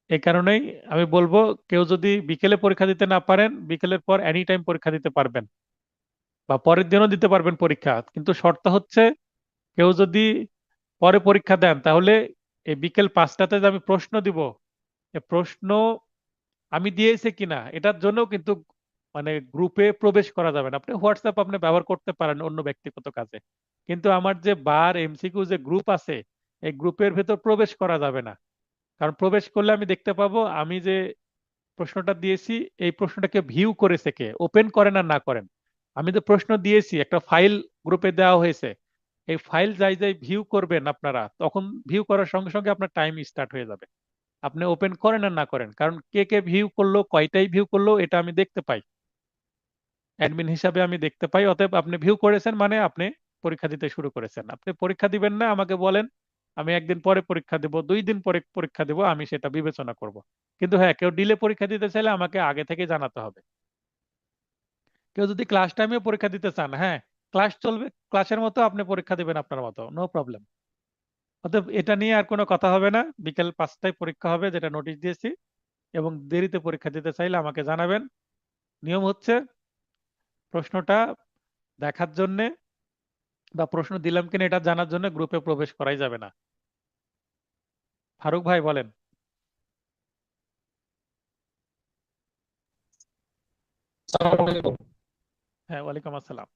এই কারণেই আমি বলবো, কেউ যদি বিকেলে পরীক্ষা দিতে না পারেন, বিকেলের পর এনি টাইম পরীক্ষা দিতে পারবেন, বা পরের দিনও দিতে পারবেন পরীক্ষা, কিন্তু শর্ত হচ্ছে কেউ যদি পরে পরীক্ষা দেন তাহলে এই বিকেল 5টাতে যে আমি প্রশ্ন দিব, এই প্রশ্ন আমি দিয়েছি কিনা এটার জন্য কিন্তু মানে গ্রুপে প্রবেশ করা যাবে না। আপনি হোয়াটসঅ্যাপ আপনি ব্যবহার করতে পারেন অন্য ব্যক্তিগত কাজে, কিন্তু আমার যে বার এমসিকিউ যে গ্রুপ আছে, এই গ্রুপের ভেতর প্রবেশ করা যাবে না। কারণ প্রবেশ করলে আমি দেখতে পাবো আমি যে প্রশ্নটা দিয়েছি, এই প্রশ্নটাকে ভিউ করেছে কে, ওপেন করেন আর না করেন। আমি যে প্রশ্ন দিয়েছি একটা ফাইল গ্রুপে দেওয়া হয়েছে, এই ফাইল যাই যাই ভিউ করবেন আপনারা, তখন ভিউ করার সঙ্গে সঙ্গে আপনার টাইম স্টার্ট হয়ে যাবে। আপনি ওপেন করেন আর না করেন, কারণ কে কে ভিউ করলো, কয়টাই ভিউ করলো, এটা আমি দেখতে পাই, অ্যাডমিন হিসাবে আমি দেখতে পাই। অতএব আপনি ভিউ করেছেন মানে আপনি পরীক্ষা দিতে শুরু করেছেন। আপনি পরীক্ষা দিবেন না, আমাকে বলেন, আমি একদিন পরে পরীক্ষা দেব, 2 দিন পরে পরীক্ষা দেব, আমি সেটা বিবেচনা করব। কিন্তু হ্যাঁ, কেউ ডিলে পরীক্ষা দিতে চাইলে আমাকে আগে থেকে জানাতে হবে। কেউ যদি ক্লাস টাইমে পরীক্ষা দিতে চান, হ্যাঁ, ক্লাস চলবে, ক্লাসের মতো আপনি পরীক্ষা দিবেন আপনার মতো, নো প্রবলেম। অতএব এটা নিয়ে আর কোনো কথা হবে না, বিকেল 5টায় পরীক্ষা হবে যেটা নোটিশ দিয়েছি। এবং দেরিতে পরীক্ষা দিতে চাইলে আমাকে জানাবেন। নিয়ম হচ্ছে প্রশ্নটা দেখার জন্য বা প্রশ্ন দিলাম কিনা এটা জানার জন্য গ্রুপে প্রবেশ করাই যাবে না। ফারুক ভাই বলেন। আসসালামু আলাইকুম। হ্যাঁ, ওয়ালাইকুম আসসালাম।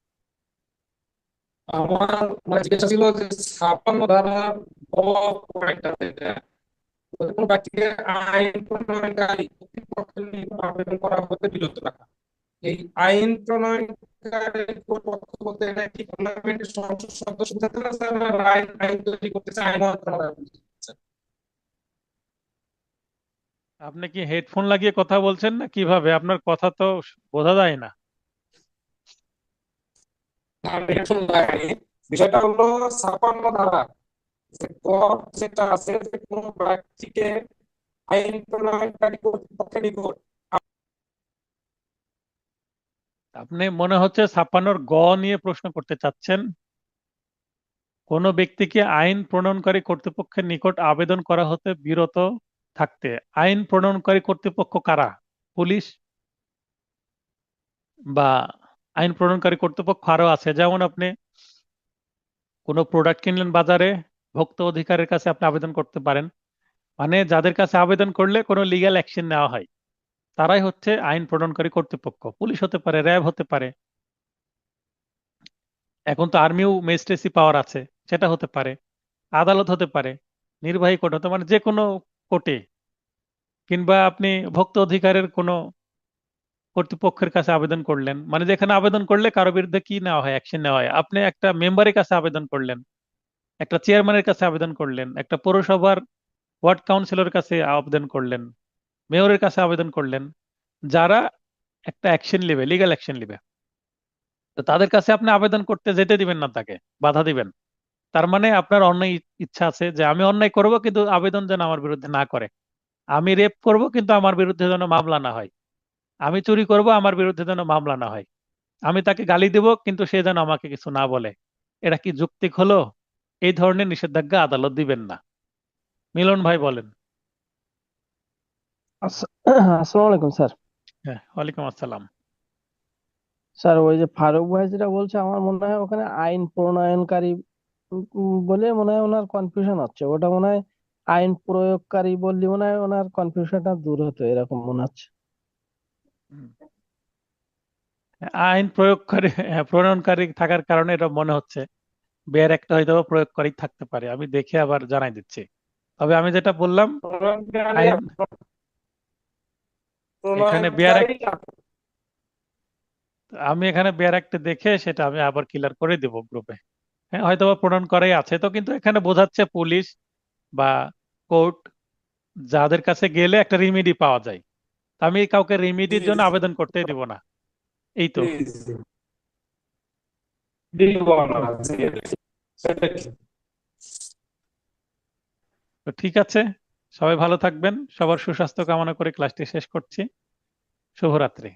আমার জিজ্ঞাসা ছিল যে 56 ধারার গ পয়েন্টটা থেকে কোনো ব্যক্তিকে আইন প্রণয়নকারী কর্তৃপক্ষের নিকট আবেদন করা হতে বিরত রাখা। এই আইন প্রণয়নকারী কর্তৃপক্ষ বলতে এটা কি পার্লামেন্টের সংসদ সদস্য থাকতে না স্যার, আইন আইন তৈরি করতেছে, আইন মন্ত্রণালয় করতেছে? আপনি কি হেডফোন লাগিয়ে কথা বলছেন না কিভাবে? আপনার কথা তো বোঝা যায় না। আমি এখন লাগাইনি। বিষয়টা হলো 56 ধারা যে কর যেটা আছে, যে কোনো ব্যক্তিকে আইন প্রণয়নকারী কর্তৃপক্ষের নিকট। আপনি মনে হচ্ছে 56 গ নিয়ে প্রশ্ন করতে চাচ্ছেন। কোনো ব্যক্তিকে আইন প্রণয়নকারী কর্তৃপক্ষের নিকট আবেদন করা হতে বিরত থাকতে। আইন প্রণয়নকারী কর্তৃপক্ষ কারা? পুলিশ, বা আইন প্রণয়নকারী কর্তৃপক্ষ আরো আছে, যেমন আপনি কোনো প্রোডাক্ট কিনলেন বাজারে, ভোক্তা অধিকারের কাছে আপনি আবেদন করতে পারেন। মানে যাদের কাছে আবেদন করলে কোনো লিগ্যাল অ্যাকশন নেওয়া হয়, তারাই হচ্ছে আইন প্রণয়নকারী কর্তৃপক্ষ। পুলিশ হতে পারে, র্যাব হতে পারে, এখন তো আর্মিও ম্যাজিস্ট্রেসি পাওয়ার আছে, সেটা হতে পারে, আদালত হতে পারে, নির্বাহী কোর্ট হতে, মানে যে কোনো কোর্টে, কিংবা আপনি ভোক্তা অধিকারের কোনো কর্তৃপক্ষের কাছে আবেদন করলেন, মানে যেখানে আবেদন করলে কারো বিরুদ্ধে কি নেওয়া হয়, অ্যাকশন নেওয়া হয়। আপনি একটা মেম্বারের কাছে আবেদন করলেন, একটা চেয়ারম্যানের কাছে আবেদন করলেন, একটা পৌরসভার ওয়ার্ড কাউন্সিলরের কাছে আবেদন করলেন, মেয়রের কাছে আবেদন করলেন, যারা একটা অ্যাকশন নেবে, লিগ্যাল অ্যাকশন নেবে, তো তাদের কাছে আপনি আবেদন করতে যেতে দিবেন না, তাকে বাধা দিবেন। তার মানে আপনার অন্যায় ইচ্ছা আছে যে আমি অন্যায় করব কিন্তু আবেদন যেন আমার বিরুদ্ধে না করে, আমি রেপ করব কিন্তু আমার বিরুদ্ধে যেন মামলা না হয়, আমি চুরি করব আমার বিরুদ্ধে যেন মামলা না হয়, আমি তাকে গালি দেব কিন্তু সে যেন আমাকে কিছু না বলে। এটা কি যৌক্তিক হলো? এই ধরনের নিষেধাজ্ঞা আদালত দিবেন না। মিলন ভাই বলেন। আসসালামু আলাইকুম স্যার। হ্যাঁ, ওয়ালাইকুম আসসালাম। স্যার, ওই যে ফারুক ভাই যেটা বলছে, আমার মনে হয় ওখানে আইন প্রণয়নকারী বলে মনে হয় ওনার কনফিউশন হচ্ছে। ওটা মনে হয় আইন প্রয়োগকারী বললে মনে হয় ওনার কনফিউশনটা দূর হতো, এরকম মনে হচ্ছে। হুম। আইন প্রয়োগকারী, হ্যাঁ, প্রণয়নকারী থাকার কারণে এটা মনে হচ্ছে। বের একটা হয়তো বা প্রয়োগকারী থাকতে পারে, আমি দেখে আবার জানাই দিচ্ছি। তবে আমি যেটা বললাম, প্রণয়নকারী আইন, এখানে বেয়ার প্রণয়নকারী আমি এখানে বেয়ার একটা দেখে সেটা আমি আবার ক্লিয়ার করে দিব গ্রুপে। হ্যাঁ, হয়তো বা প্রণয়ন করাই আছে তো, কিন্তু এখানে বোঝাচ্ছে পুলিশ বা কোর্ট যাদের কাছে গেলে একটা রেমেডি পাওয়া যায়। তা আমি কাউকে রেমেডির জি জন্য জি আবেদন করতেই দিব না। এই তো। জি জি দিব না, জি সেটা ঠিক। তো ঠিক আছে, সবাই ভালো থাকবেন, সবার সুস্বাস্থ্য কামনা করে ক্লাসটি শেষ করছি। শুভরাত্রি।